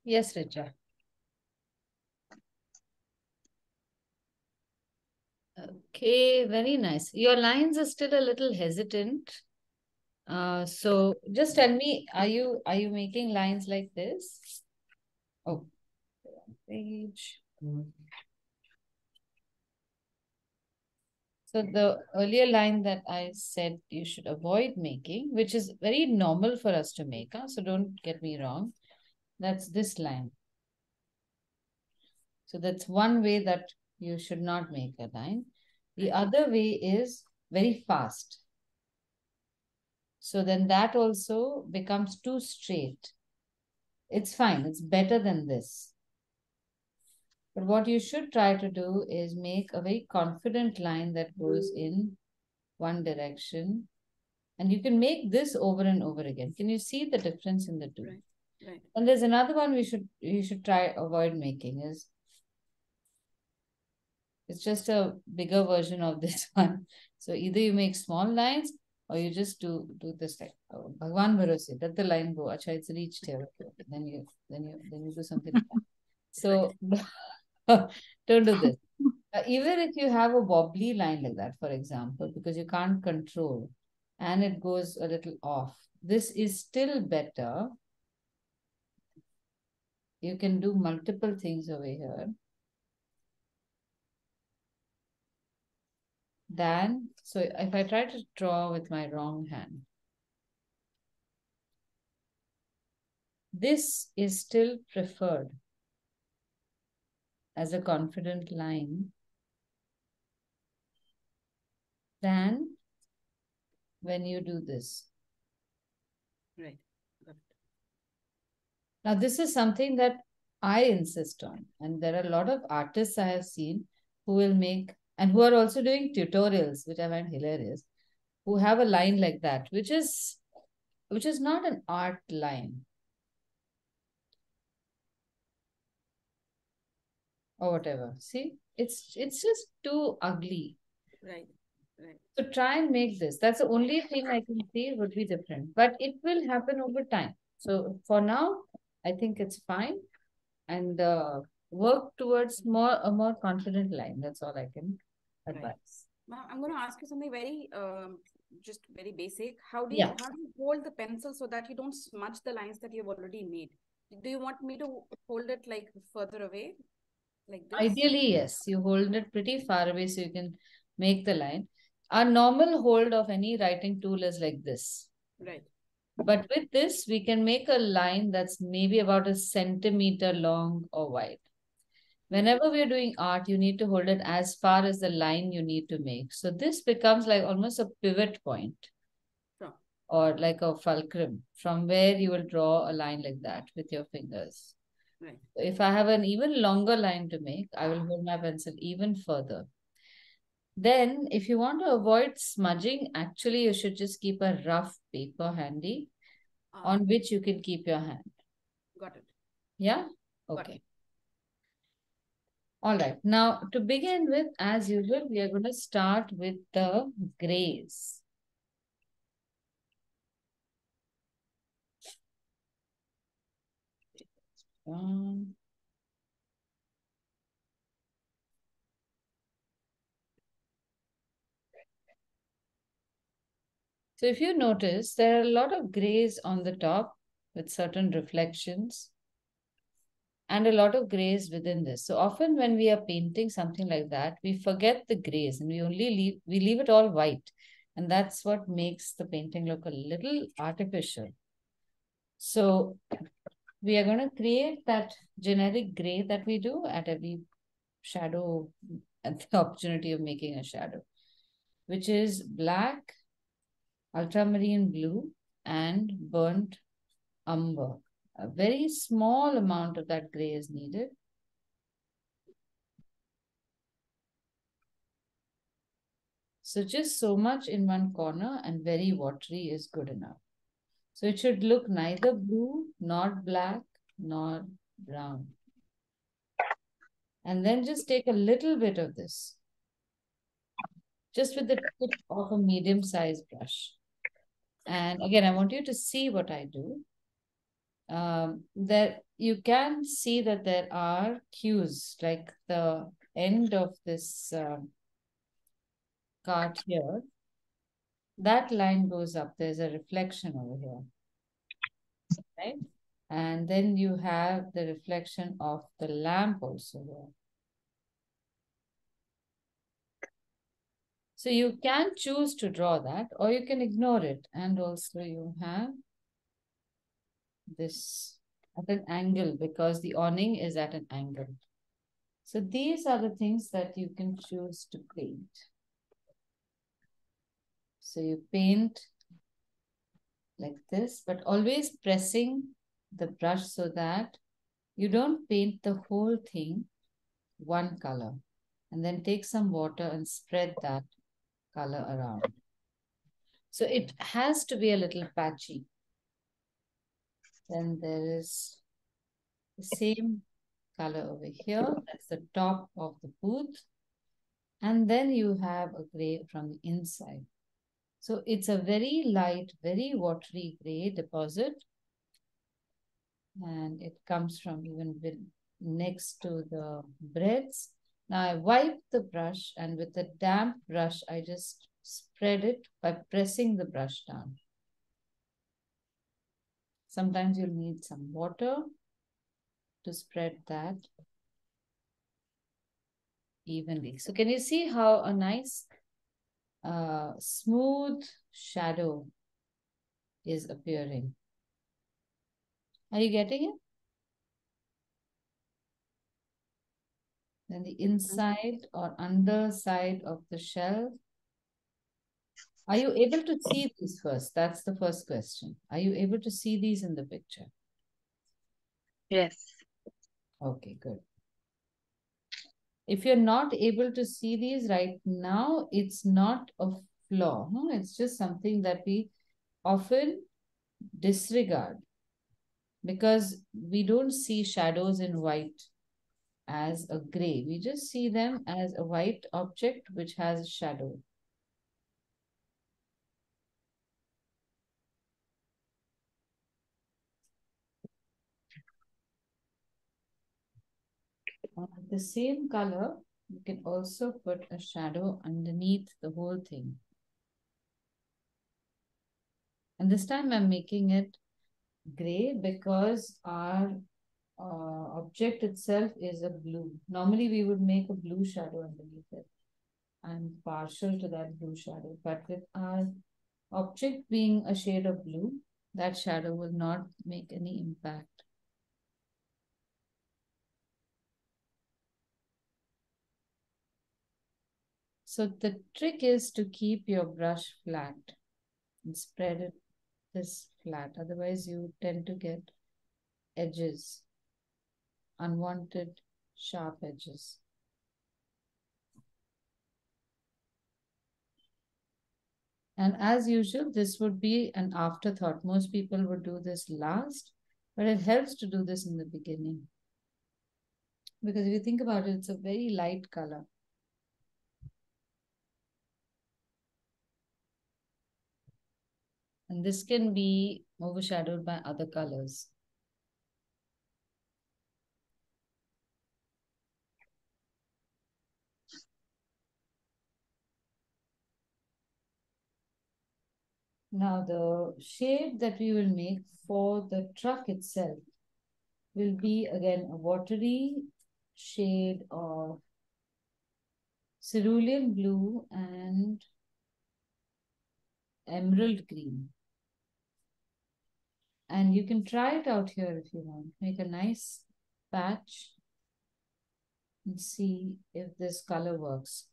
Yes, Richa. Okay, very nice. Your lines are still a little hesitant. So just tell me, are you making lines like this? Oh, page. So the earlier line that I said you should avoid making, which is very normal for us to make, so don't get me wrong. That's this line. So that's one way that you should not make a line. The other way is very fast. So then that also becomes too straight. It's fine. It's better than this. But what you should try to do is make a very confident line that goes in one direction. And you can make this over and over again. Can you see the difference in the two? Right. Right. And there's another one you should try avoid making is it's just a bigger version of this one. So either you make small lines or you just do this like Bhagwan Bharose, let the line go. Acha, it's reached here. Okay. Then you do something like that. So don't do this. Even if you have a wobbly line like that, for example, because you can't control and it goes a little off, this is still better. You can do multiple things over here. Then, so if I try to draw with my wrong hand, this is still preferred as a confident line than when you do this. Right. Now, this is something that I insist on, and there are a lot of artists I have seen who will make and who are also doing tutorials, which I find hilarious, who have a line like that, which is not an art line or whatever. See, it's just too ugly. Right. Right. So try and make this. That's the only thing I can see would be different, but it will happen over time. So for now, I think it's fine, and work towards a more confident line. That's all I can advise. Ma'am, I'm going to ask you something very, just very basic. How do Yeah. you hold the pencil so that you don't smudge the lines that you've already made? Do you want me to hold it like further away, like this? Ideally, yes, you hold it pretty far away so you can make the line. Our normal hold of any writing tool is like this. Right. But with this, we can make a line that's maybe about a centimeter long or wide. Whenever we're doing art, you need to hold it as far as the line you need to make. So this becomes like almost a pivot point. Sure. Or like a fulcrum from where you will draw a line like that with your fingers. Right. If I have an even longer line to make, I will hold my pencil even further. Then, if you want to avoid smudging, actually, you should just keep a rough paper handy on which you can keep your hand. Got it. Yeah? Okay. All right. Now, to begin with, as usual, we are going to start with the grays. So if you notice, there are a lot of grays on the top with certain reflections and a lot of grays within this. So often when we are painting something like that, we forget the grays and we leave it all white. And that's what makes the painting look a little artificial. So we are going to create that generic gray that we do at every shadow, at the opportunity of making a shadow, which is black, ultramarine blue, and burnt umber. A very small amount of that gray is needed. So just so much in one corner and very watery is good enough. So it should look neither blue, not black, nor brown. And then just take a little bit of this, just with the tip of a medium-sized brush. And again, I want you to see what I do. There you can see that there are cues, like the end of this card here. That line goes up. There's a reflection over here, right? And then you have the reflection of the lamp also here. So you can choose to draw that, or you can ignore it. And also you have this at an angle, because the awning is at an angle. So these are the things that you can choose to paint. So you paint like this, but always pressing the brush so that you don't paint the whole thing one color, and then take some water and spread that color around. So it has to be a little patchy. Then there is the same color over here. That's the top of the booth. And then you have a gray from the inside. So it's a very light, very watery gray deposit. And it comes from even next to the breads. Now I wipe the brush, and with a damp brush, I just spread it by pressing the brush down. Sometimes you'll need some water to spread that evenly. So can you see how a nice smooth shadow is appearing? Are you getting it? Then the inside or underside of the shell. Are you able to see these first? That's the first question. Are you able to see these in the picture? Yes. Okay, good. If you're not able to see these right now, it's not a flaw. No? It's just something that we often disregard, because we don't see shadows in white as a gray. We just see them as a white object which has a shadow. The same color, you can also put a shadow underneath the whole thing. And this time I'm making it gray because our object itself is a blue. Normally we would make a blue shadow underneath it. I'm partial to that blue shadow, but with our object being a shade of blue, that shadow will not make any impact. So the trick is to keep your brush flat and spread it this flat. Otherwise you tend to get edges, unwanted sharp edges. And as usual, this would be an afterthought. Most people would do this last, but it helps to do this in the beginning. Because if you think about it, it's a very light color. And this can be overshadowed by other colors. Now the shade that we will make for the truck itself will be again a watery shade of cerulean blue and emerald green. And you can try it out here if you want. Make a nice patch and see if this color works.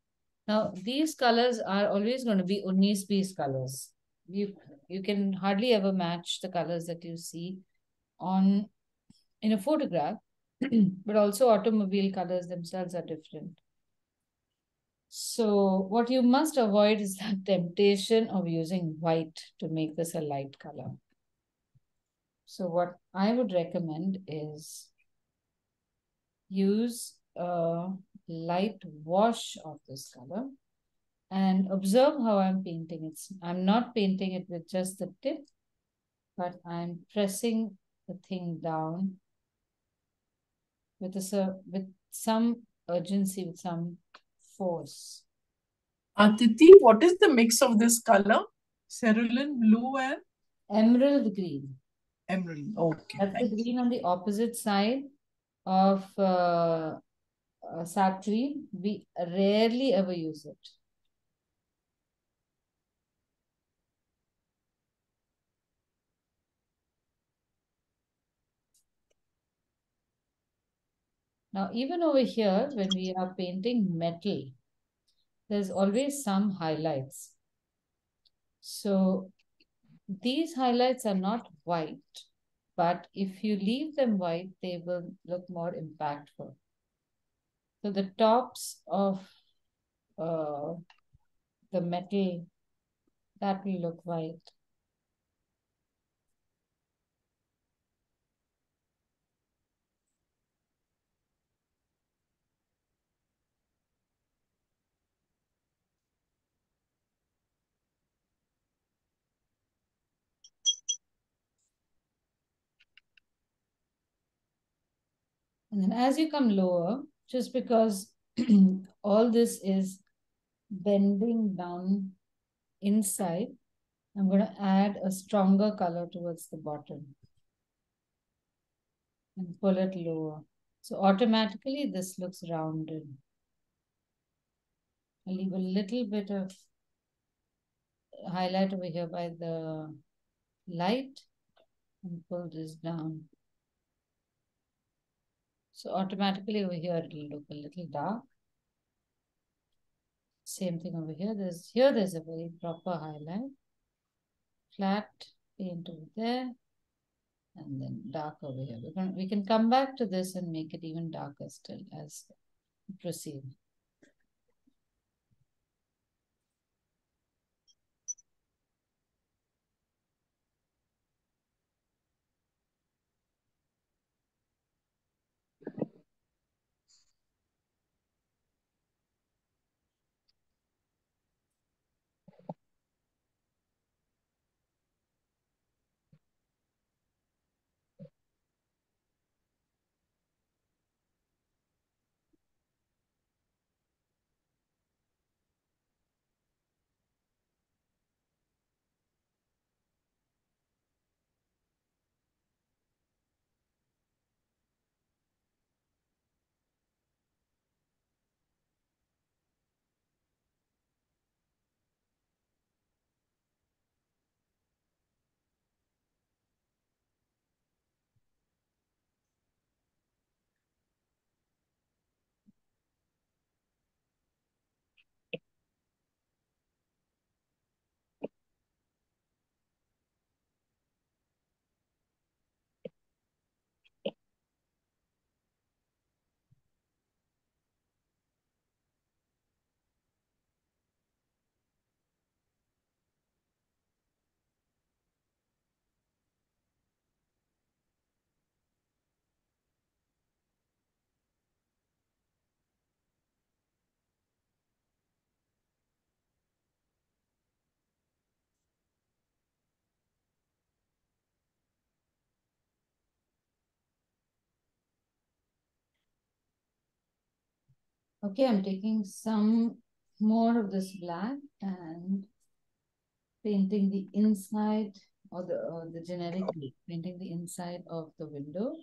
Now, these colors are always going to be 19-piece colors. You can hardly ever match the colors that you see in a photograph, but also automobile colors themselves are different. So what you must avoid is that temptation of using white to make this a light color. So what I would recommend is use a light wash of this color and observe how I'm painting it. I'm not painting it with just the tip, but I'm pressing the thing down with some urgency, with some force. Titi, what is the mix of this color? Cerulean blue and Emerald green. emerald. Okay. That's the green on the opposite side of citrine. We rarely ever use it. Now, even over here, when we are painting metal, there's always some highlights. So these highlights are not white, but if you leave them white, they will look more impactful. So the tops of the metal, that will look white. And then as you come lower, just because all this is bending down inside, I'm going to add a stronger color towards the bottom and pull it lower. So automatically this looks rounded. I'll leave a little bit of highlight over here by the light and pull this down. So automatically over here it'll look a little dark. Same thing over here. There's a very proper highlight. Flat paint over there. And then dark over here. We can come back to this and make it even darker still as we proceed. Okay, I'm taking some more of this black and painting the inside or the generic painting the inside of the window.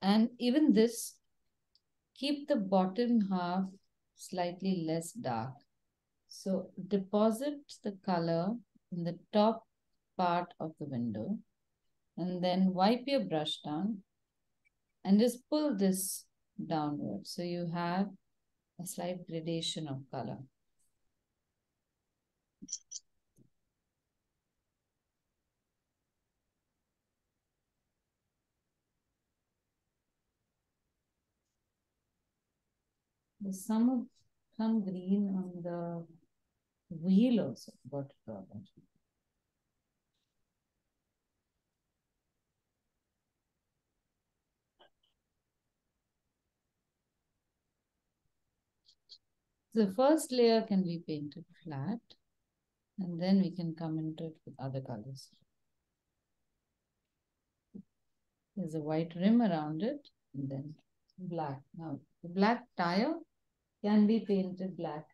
And even this, keep the bottom half slightly less dark. So deposit the color in the top part of the window and then wipe your brush down and just pull this downward. So you have a slight gradation of color. There's some green on the wheel also. Got it, got it. The first layer can be painted flat, and then we can come into it with other colors. There's a white rim around it, and then black. Now, the black tire can be painted black.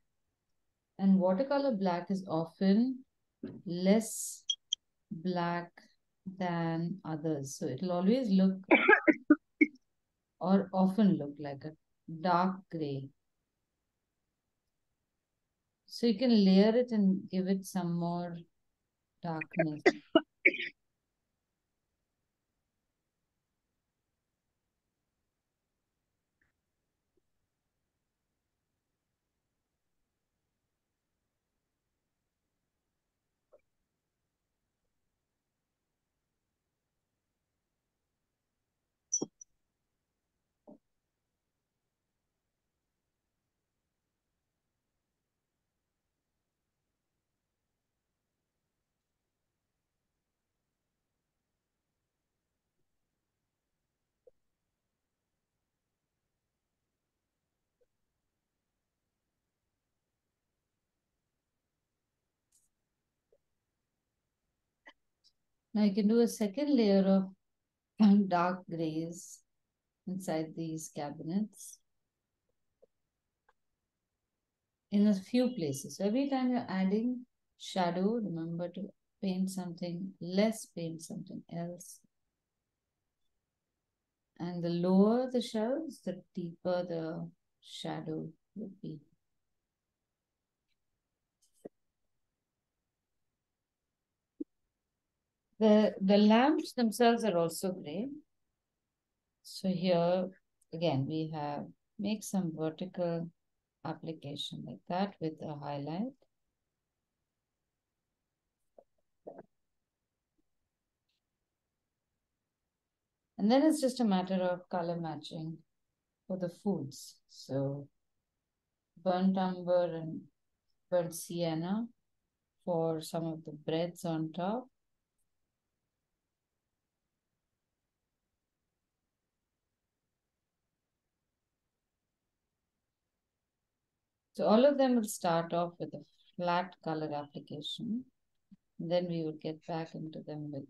And watercolor black is often less black than others. So it'll always look or often look like a dark gray. So you can layer it and give it some more darkness. Now you can do a second layer of dark grays inside these cabinets in a few places. So every time you're adding shadow, remember to paint something less, paint something else. And the lower the shelves, the deeper the shadow would be. The lamps themselves are also gray. So here, again, we have make some vertical application like that with a highlight. And then it's just a matter of color matching for the foods. So burnt umber and burnt sienna for some of the breads on top. So all of them will start off with a flat color application. Then we would get back into them with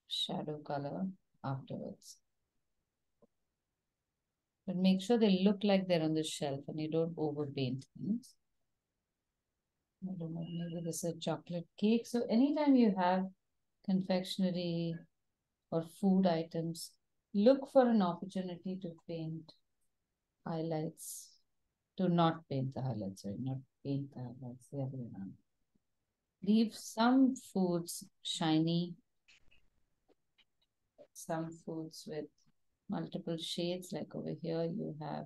shadow color afterwards. But make sure they look like they're on the shelf and you don't overpaint things. I don't know, maybe this is a chocolate cake. So anytime you have confectionery or food items, look for an opportunity to paint highlights, to not paint the highlights, sorry, not paint the highlights, the other way around. Leave some foods shiny, some foods with multiple shades, like over here you have,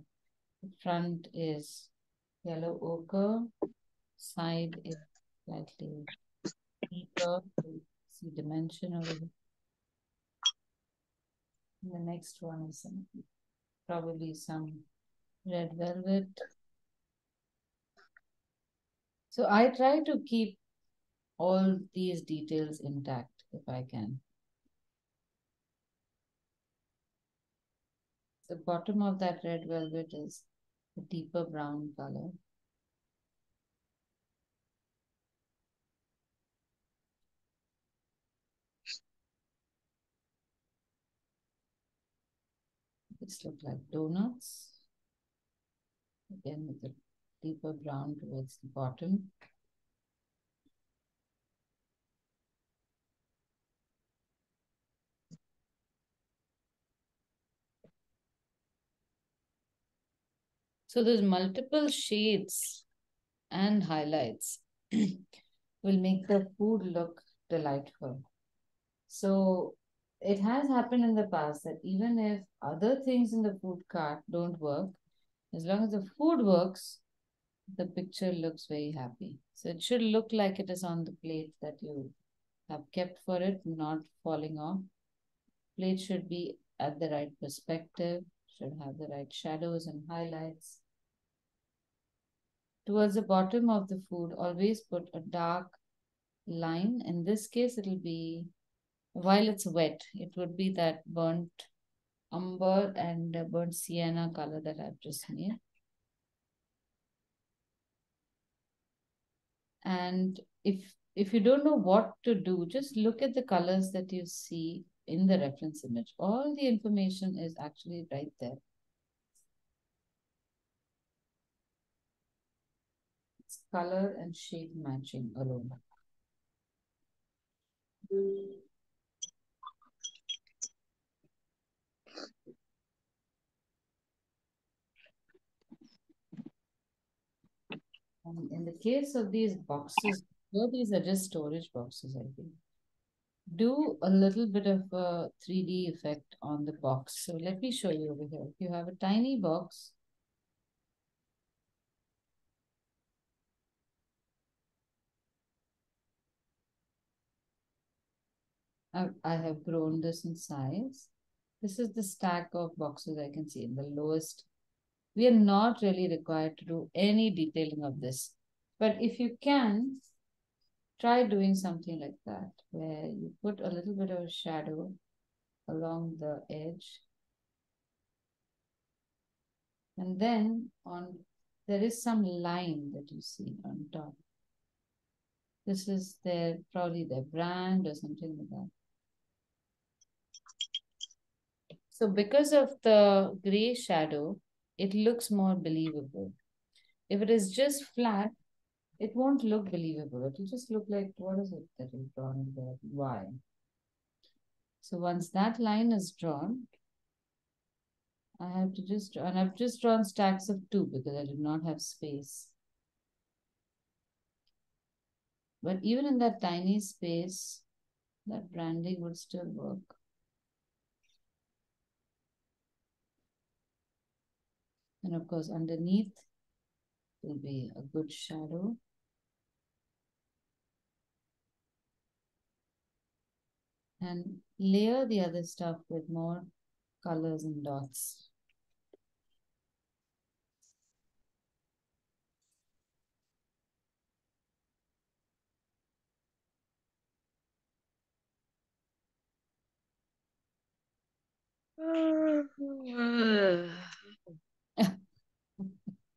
the front is yellow ochre, side is slightly deeper, you see dimension over here. And the next one is probably some red velvet. So I try to keep all these details intact if I can. The bottom of that red velvet is a deeper brown color. This look like donuts. Again with the deeper brown towards the bottom. So there's multiple shades and highlights will make the food look delightful. So it has happened in the past that even if other things in the food cart don't work, as long as the food works, the picture looks very happy. So it should look like it is on the plate that you have kept for it, not falling off. Plate should be at the right perspective, should have the right shadows and highlights. Towards the bottom of the food, always put a dark line. In this case, it'll be, while it's wet, it would be that burnt umber and burnt sienna color that I've just made. And if you don't know what to do, just look at the colors that you see in the reference image. All the information is actually right there. It's color and shade matching alone. And in the case of these boxes, these are just storage boxes, I think. Do a little bit of a 3D effect on the box. So let me show you over here. If you have a tiny box, I have grown this in size. This is the stack of boxes I can see in the lowest. We are not really required to do any detailing of this. But if you can, try doing something like that, where you put a little bit of shadow along the edge. And then there is some line that you see on top. This is probably their brand or something like that. So because of the gray shadow, it looks more believable. If it is just flat, it won't look believable. It will just look like, what is it that is drawn there? Why? So once that line is drawn, I have to just draw, and I've just drawn stacks of 2 because I did not have space. But even in that tiny space, that branding would still work. And of course, underneath will be a good shadow. And layer the other stuff with more colors and dots.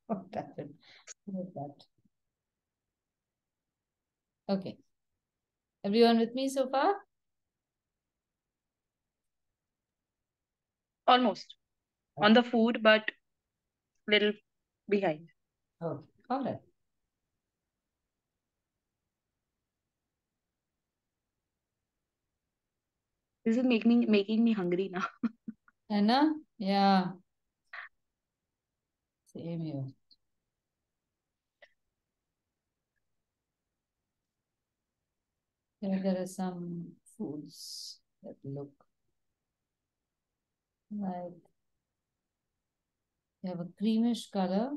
What happened? What is that? Okay. Everyone with me so far? Almost on the food, but little behind. Okay. All right. This is making me hungry now. Anna? Yeah. Same here. Here there are some foods that look like they have a creamish color.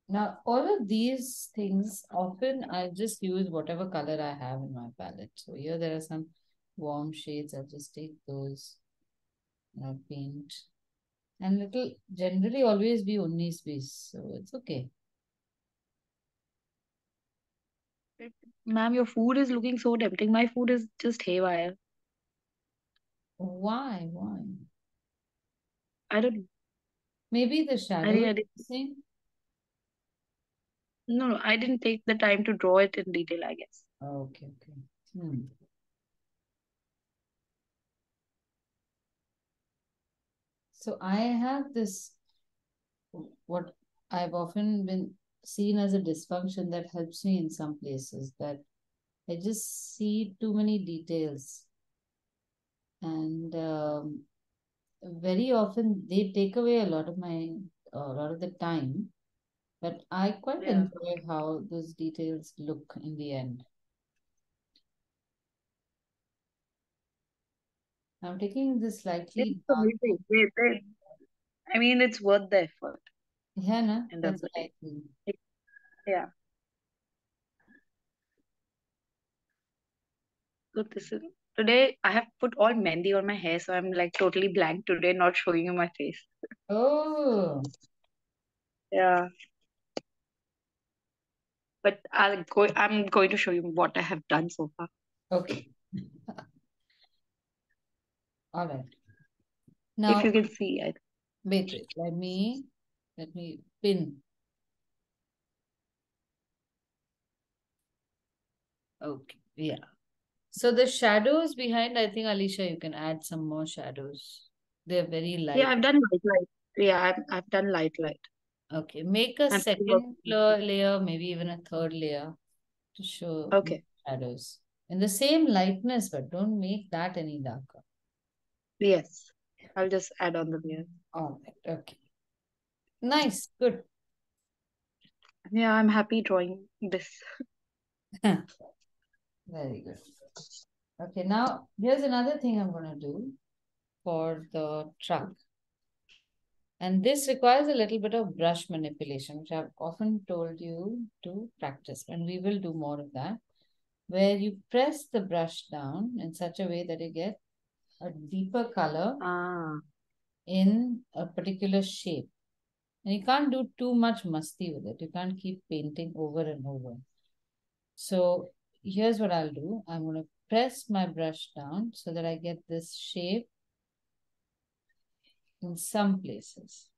Now, all of these things, often I just use whatever color I have in my palette. So here there are some warm shades. I'll just take those and I'll paint. And it'll generally always be 19 so it's okay. Ma'am, your food is looking so tempting. My food is just haywire. Why? I don't know. Maybe the shadow is didn't, missing. no, I didn't take the time to draw it in detail, I guess. Okay. So I have this, what I've often been seen as a dysfunction that helps me in some places, that I just see too many details. And very often they take away a lot of the time. But I quite Yeah. enjoy how those details look in the end. I'm taking this slightly It's dark. amazing. I mean, it's worth the effort. Yeah, no? End of That's the what day. I think. Yeah. So today I have put all mehndi on my hair, so I'm like totally blank today, not showing you my face. Oh, Yeah. But I'm going to show you what I have done so far. okay. All right. If Now, you can see, wait. Let me pin. Okay, yeah. So the shadows behind, I think, Alicia, you can add some more shadows. They're very light. Yeah, I've done light. Yeah, I've done light. Okay, make a I'm still second working. layer, maybe even a third layer to show Okay. shadows. In the same lightness, but don't make that any darker. Yes. I'll just add on the layer. All right, okay. Nice, good. Yeah, I'm happy drawing this. Very good. Okay, now here's another thing I'm going to do for the truck. And this requires a little bit of brush manipulation, which I've often told you to practice. And we will do more of that, where you press the brush down in such a way that you get a deeper color Ah. in a particular shape. And you can't do too much musty with it. You can't keep painting over and over. So here's what I'll do. I'm going to press my brush down so that I get this shape in some places.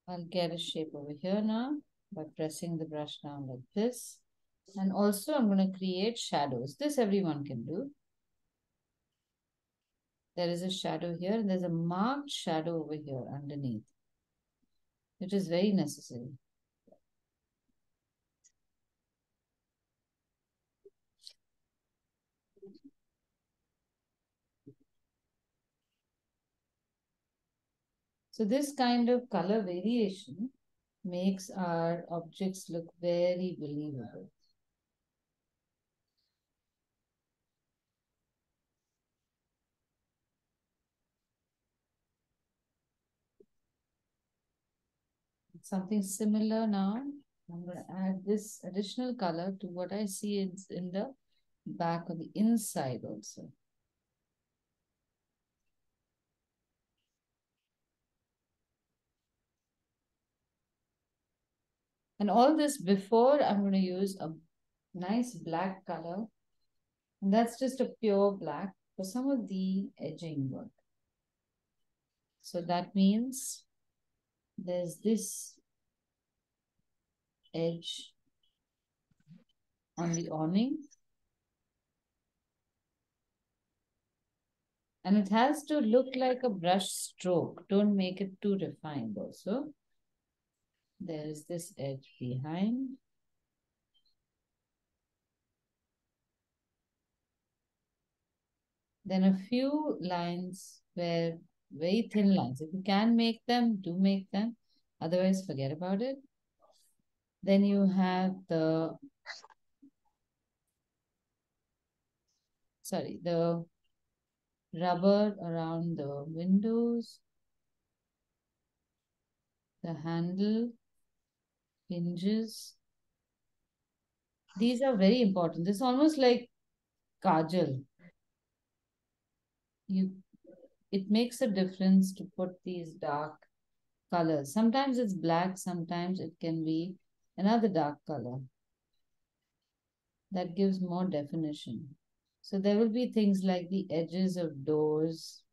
I'll get a shape over here now by pressing the brush down like this. And also I'm going to create shadows. This everyone can do. There is a shadow here and there's a marked shadow over here underneath, which is very necessary. So this kind of color variation makes our objects look very believable. Something similar now. I'm going to add this additional color to what I see in the back of the inside also. And all this before I'm going to use a nice black color. And that's just a pure black for some of the edging work. So that means there's this edge on the awning. And it has to look like a brush stroke. Don't make it too refined also. There is this edge behind. Then a few lines where very thin lines. If you can make them, do make them. Otherwise, forget about it. Then you have the rubber around the windows, the handle, hinges. These are very important. This is almost like kajal. It makes a difference to put these dark colors. Sometimes it's black, sometimes it can be another dark color. That gives more definition. So there will be things like the edges of doors,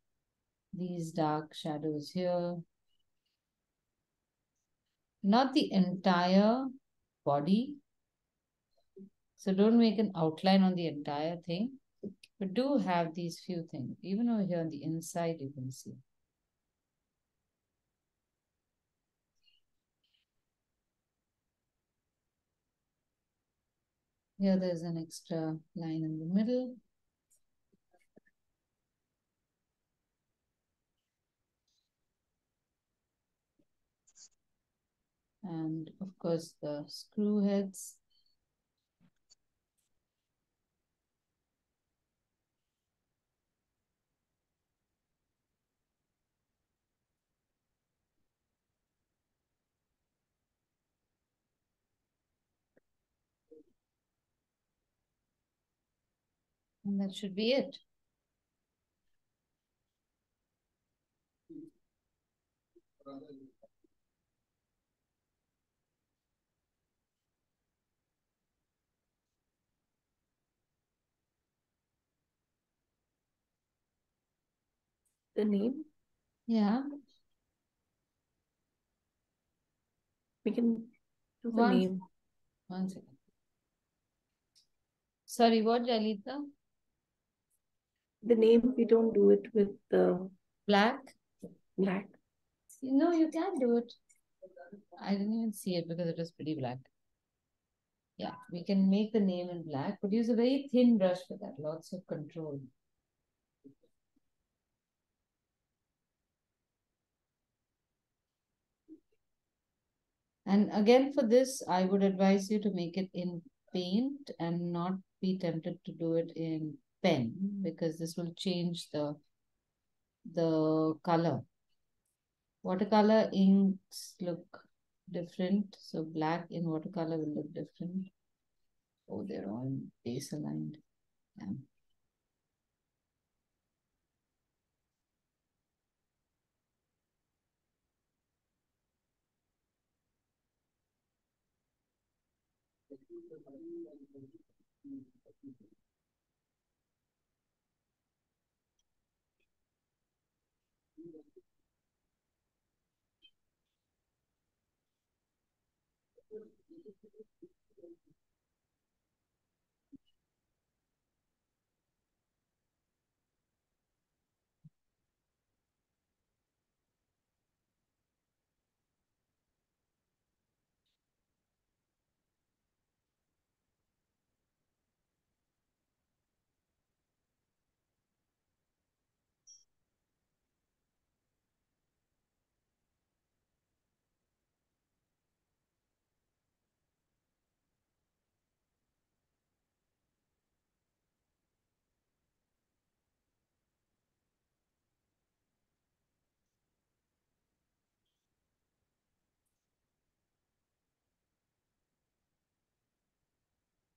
these dark shadows here. Not the entire body. So don't make an outline on the entire thing, but do have these few things. Even over here on the inside, you can see. Here there's an extra line in the middle. And of course the screw heads. And that should be it. The name? Yeah. We can do the One, name. 1 second. Sorry, what, Jalita? The name, we don't do it with the Black? black. No, you can do it. I didn't even see it because it was pretty black. Yeah, we can make the name in black, but use a very thin brush for that, lots of control. And again, for this, I would advise you to make it in paint and not be tempted to do it in pen, because this will change the color. Watercolor inks look different, so black in watercolor will look different. Oh, they're all base aligned. Yeah.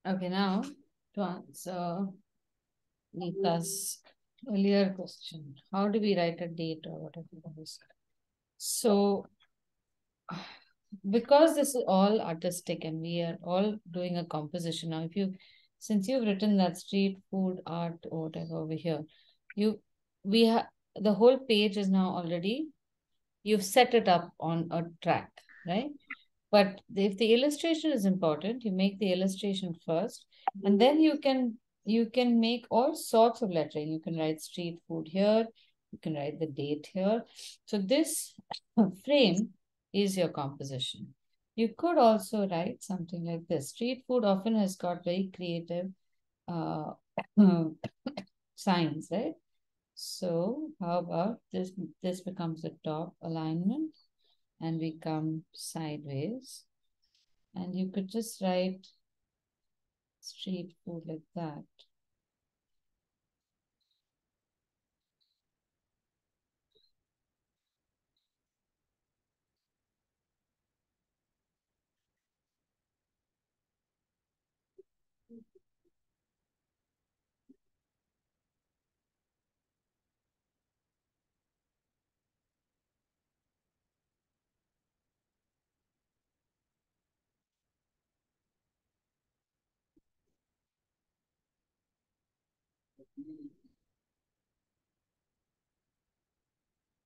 Okay, now to answer Nita's earlier question, how do we write a date or whatever it is? So, because this is all artistic and we are all doing a composition now, since you've written that street food art or whatever over here, we have the whole page is now already, you've set it up on a track, right? But if the illustration is important, you make the illustration first, and then you can make all sorts of lettering. You can write street food here, you can write the date here. So this frame is your composition. You could also write something like this. Street food often has got very creative uh, signs, right? So how about this? This becomes the top alignment, and we come sideways. And you could just write street food like that.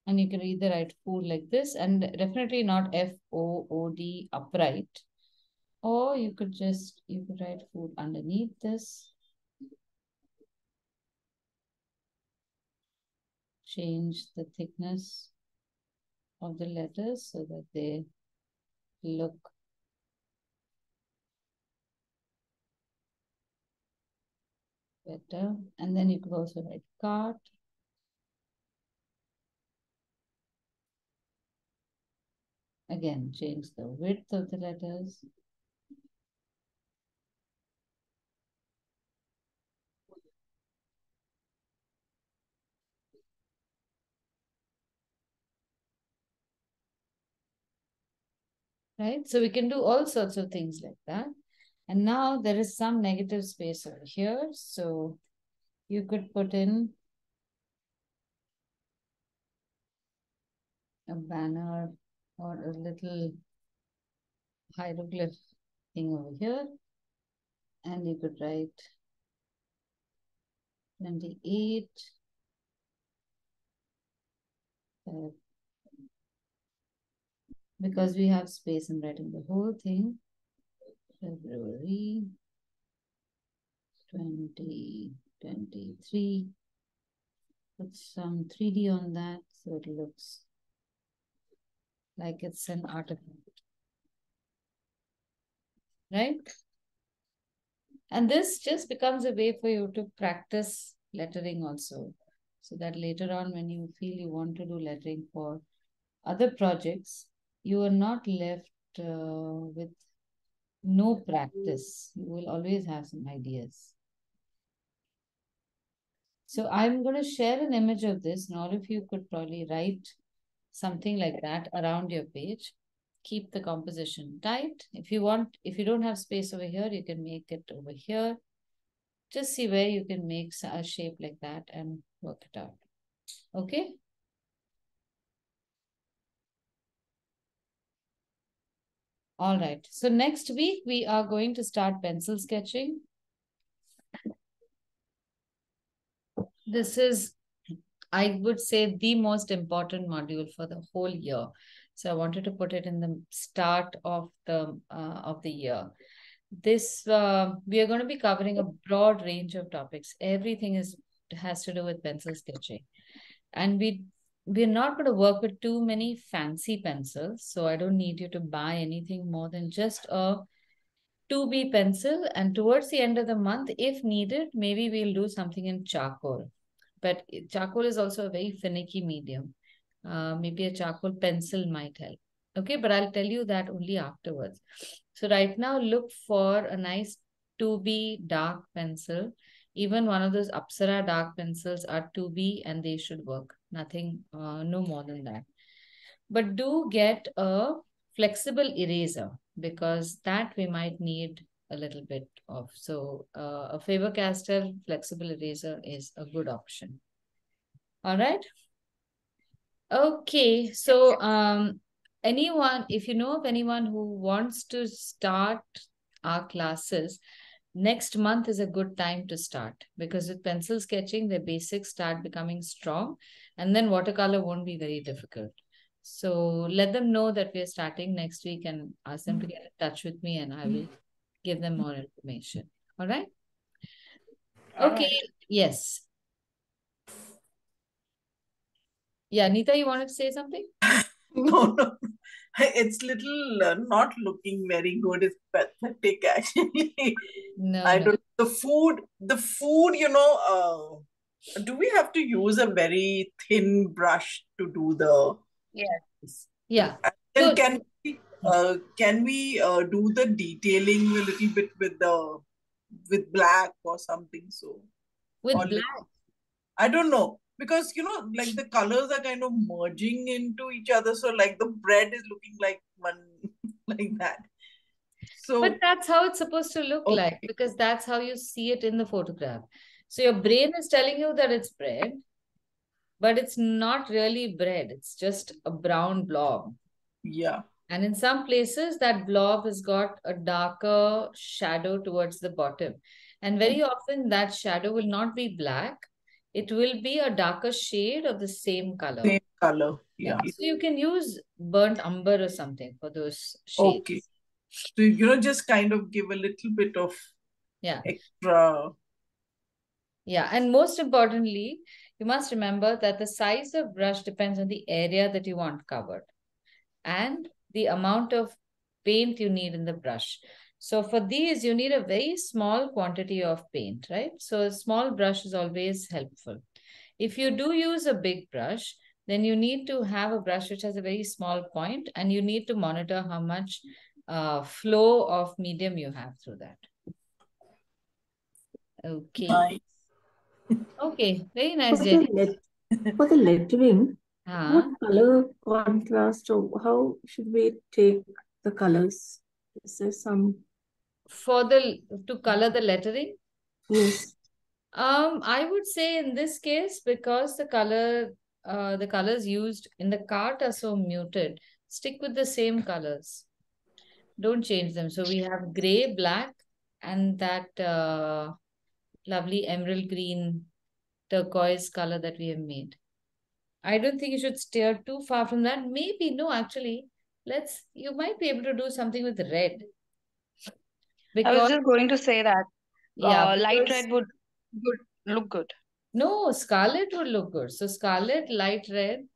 And you can either write food like this, and definitely not FOOD upright. Or you could write food underneath this. Change the thickness of the letters so that they look better. And then you could also write cart. Again, change the width of the letters. Right? So we can do all sorts of things like that. And now there is some negative space over here. So you could put in a banner or a little hieroglyph thing over here. And you could write 28. Because we have space in writing the whole thing. February 2023. Put some 3D on that so it looks like it's an artifact. Right? And this just becomes a way for you to practice lettering also. So that later on, when you feel you want to do lettering for other projects, you are not left with no practice. You will always have some ideas. So I'm going to share an image of this, and all of you could probably write something like that around your page. Keep the composition tight. If you want, if you don't have space over here, you can make it over here. Just see where you can make a shape like that and work it out. Okay? All right. So next week, we are going to start pencil sketching. This is, I would say, the most important module for the whole year. So I wanted to put it in the start of the year. This we are going to be covering a broad range of topics. Everything has to do with pencil sketching, and we're not going to work with too many fancy pencils. So I don't need you to buy anything more than just a 2B pencil. And towards the end of the month, if needed, maybe we'll do something in charcoal. But charcoal is also a very finicky medium. Maybe a charcoal pencil might help. Okay, but I'll tell you that only afterwards. So right now, look for a nice 2B dark pencil. Even one of those Apsara dark pencils are 2B and they should work. Nothing, no more than that. But do get a flexible eraser because that we might need a little bit of. So a Faber-Castell flexible eraser is a good option. All right. Okay. So anyone, if you know of anyone who wants to start our classes, next month is a good time to start because with pencil sketching, the basics start becoming strong and then watercolor won't be very difficult. So let them know that we are starting next week and ask them to get in touch with me and I will give them more information. All right? Okay. Yes. Yeah, Neeta, you wanted to say something? No. It's little not looking very good. It's pathetic actually. No, I no. don't. The food, do we have to use a very thin brush to do the? Yes. Yeah. And So, can we do the detailing a little bit with black or something? So with or black. I don't know because like the colors are kind of merging into each other. So like the bread is looking like one like that. So But that's how it's supposed to look like because that's how you see it in the photograph. So your brain is telling you that it's bread, but it's not really bread. It's just a brown blob. yeah. And in some places, that blob has got a darker shadow towards the bottom. And very often, that shadow will not be black. It will be a darker shade of the same color. Same color. Yeah. Yeah. So you can use burnt umber or something for those shades. Okay. So just kind of give a little bit of extra. Yeah. And most importantly, you must remember that the size of brush depends on the area that you want covered and the amount of paint you need in the brush. So for these, you need a very small quantity of paint, right? So a small brush is always helpful. If you do use a big brush, then you need to have a brush which has a very small point and you need to monitor how much flow of medium you have through that. Okay. Nice. Okay, very nice, For Jenny. for the lettering, what color contrast or how should we take the colors? Is there some to color the lettering? Yes. I would say in this case, because the colors used in the cart are so muted, stick with the same colors. Don't change them. So we have gray, black, and that lovely emerald green turquoise color that we have made. I don't think you should steer too far from that. Maybe, no, actually, you might be able to do something with red. I was Because, just going to say that yeah, light because red would look good. no, scarlet would look good. So scarlet, light red,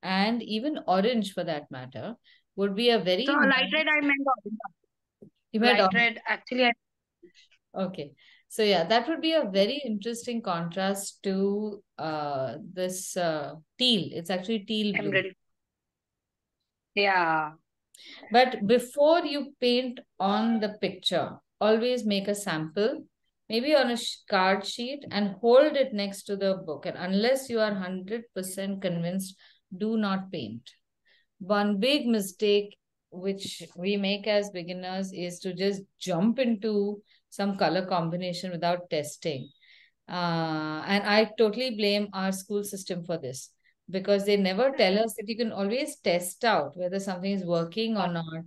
and even orange for that matter would be a very So light nice. red, I meant orange. You meant Light orange. red, actually, Okay. So yeah, that would be a very interesting contrast to this teal. It's actually teal I'm blue. ready. Yeah. But before you paint on the picture, always make a sample, maybe on a card sheet, and hold it next to the book. And unless you are 100% convinced, do not paint. One big mistake which we make as beginners is to just jump into some color combination without testing. And I totally blame our school system for this, because they never tell us that you can always test out whether something is working or not,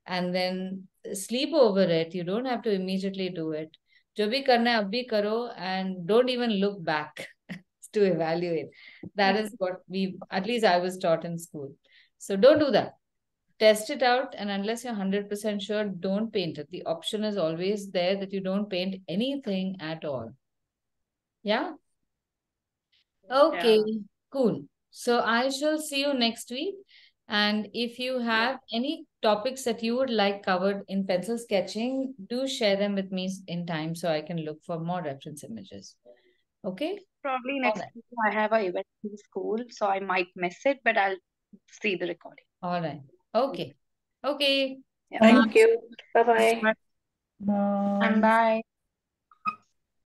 and then sleep over it. You don't have to immediately do it. Jo bhi karna hai, ab bhi karo, and don't even look back to evaluate. That is what at least I was taught in school. So don't do that. Test it out, and unless you're 100% sure, don't paint it. The option is always there that you don't paint anything at all. Yeah? Okay, Yeah. cool. So I shall see you next week. And if you have any topics that you would like covered in pencil sketching, do share them with me in time so I can look for more reference images. Okay? Probably All next right. week I have an event in school, so I might miss it, but I'll see the recording. All right. Okay. Okay. Yeah. Bye. Thank you. Bye-bye. Bye. And bye.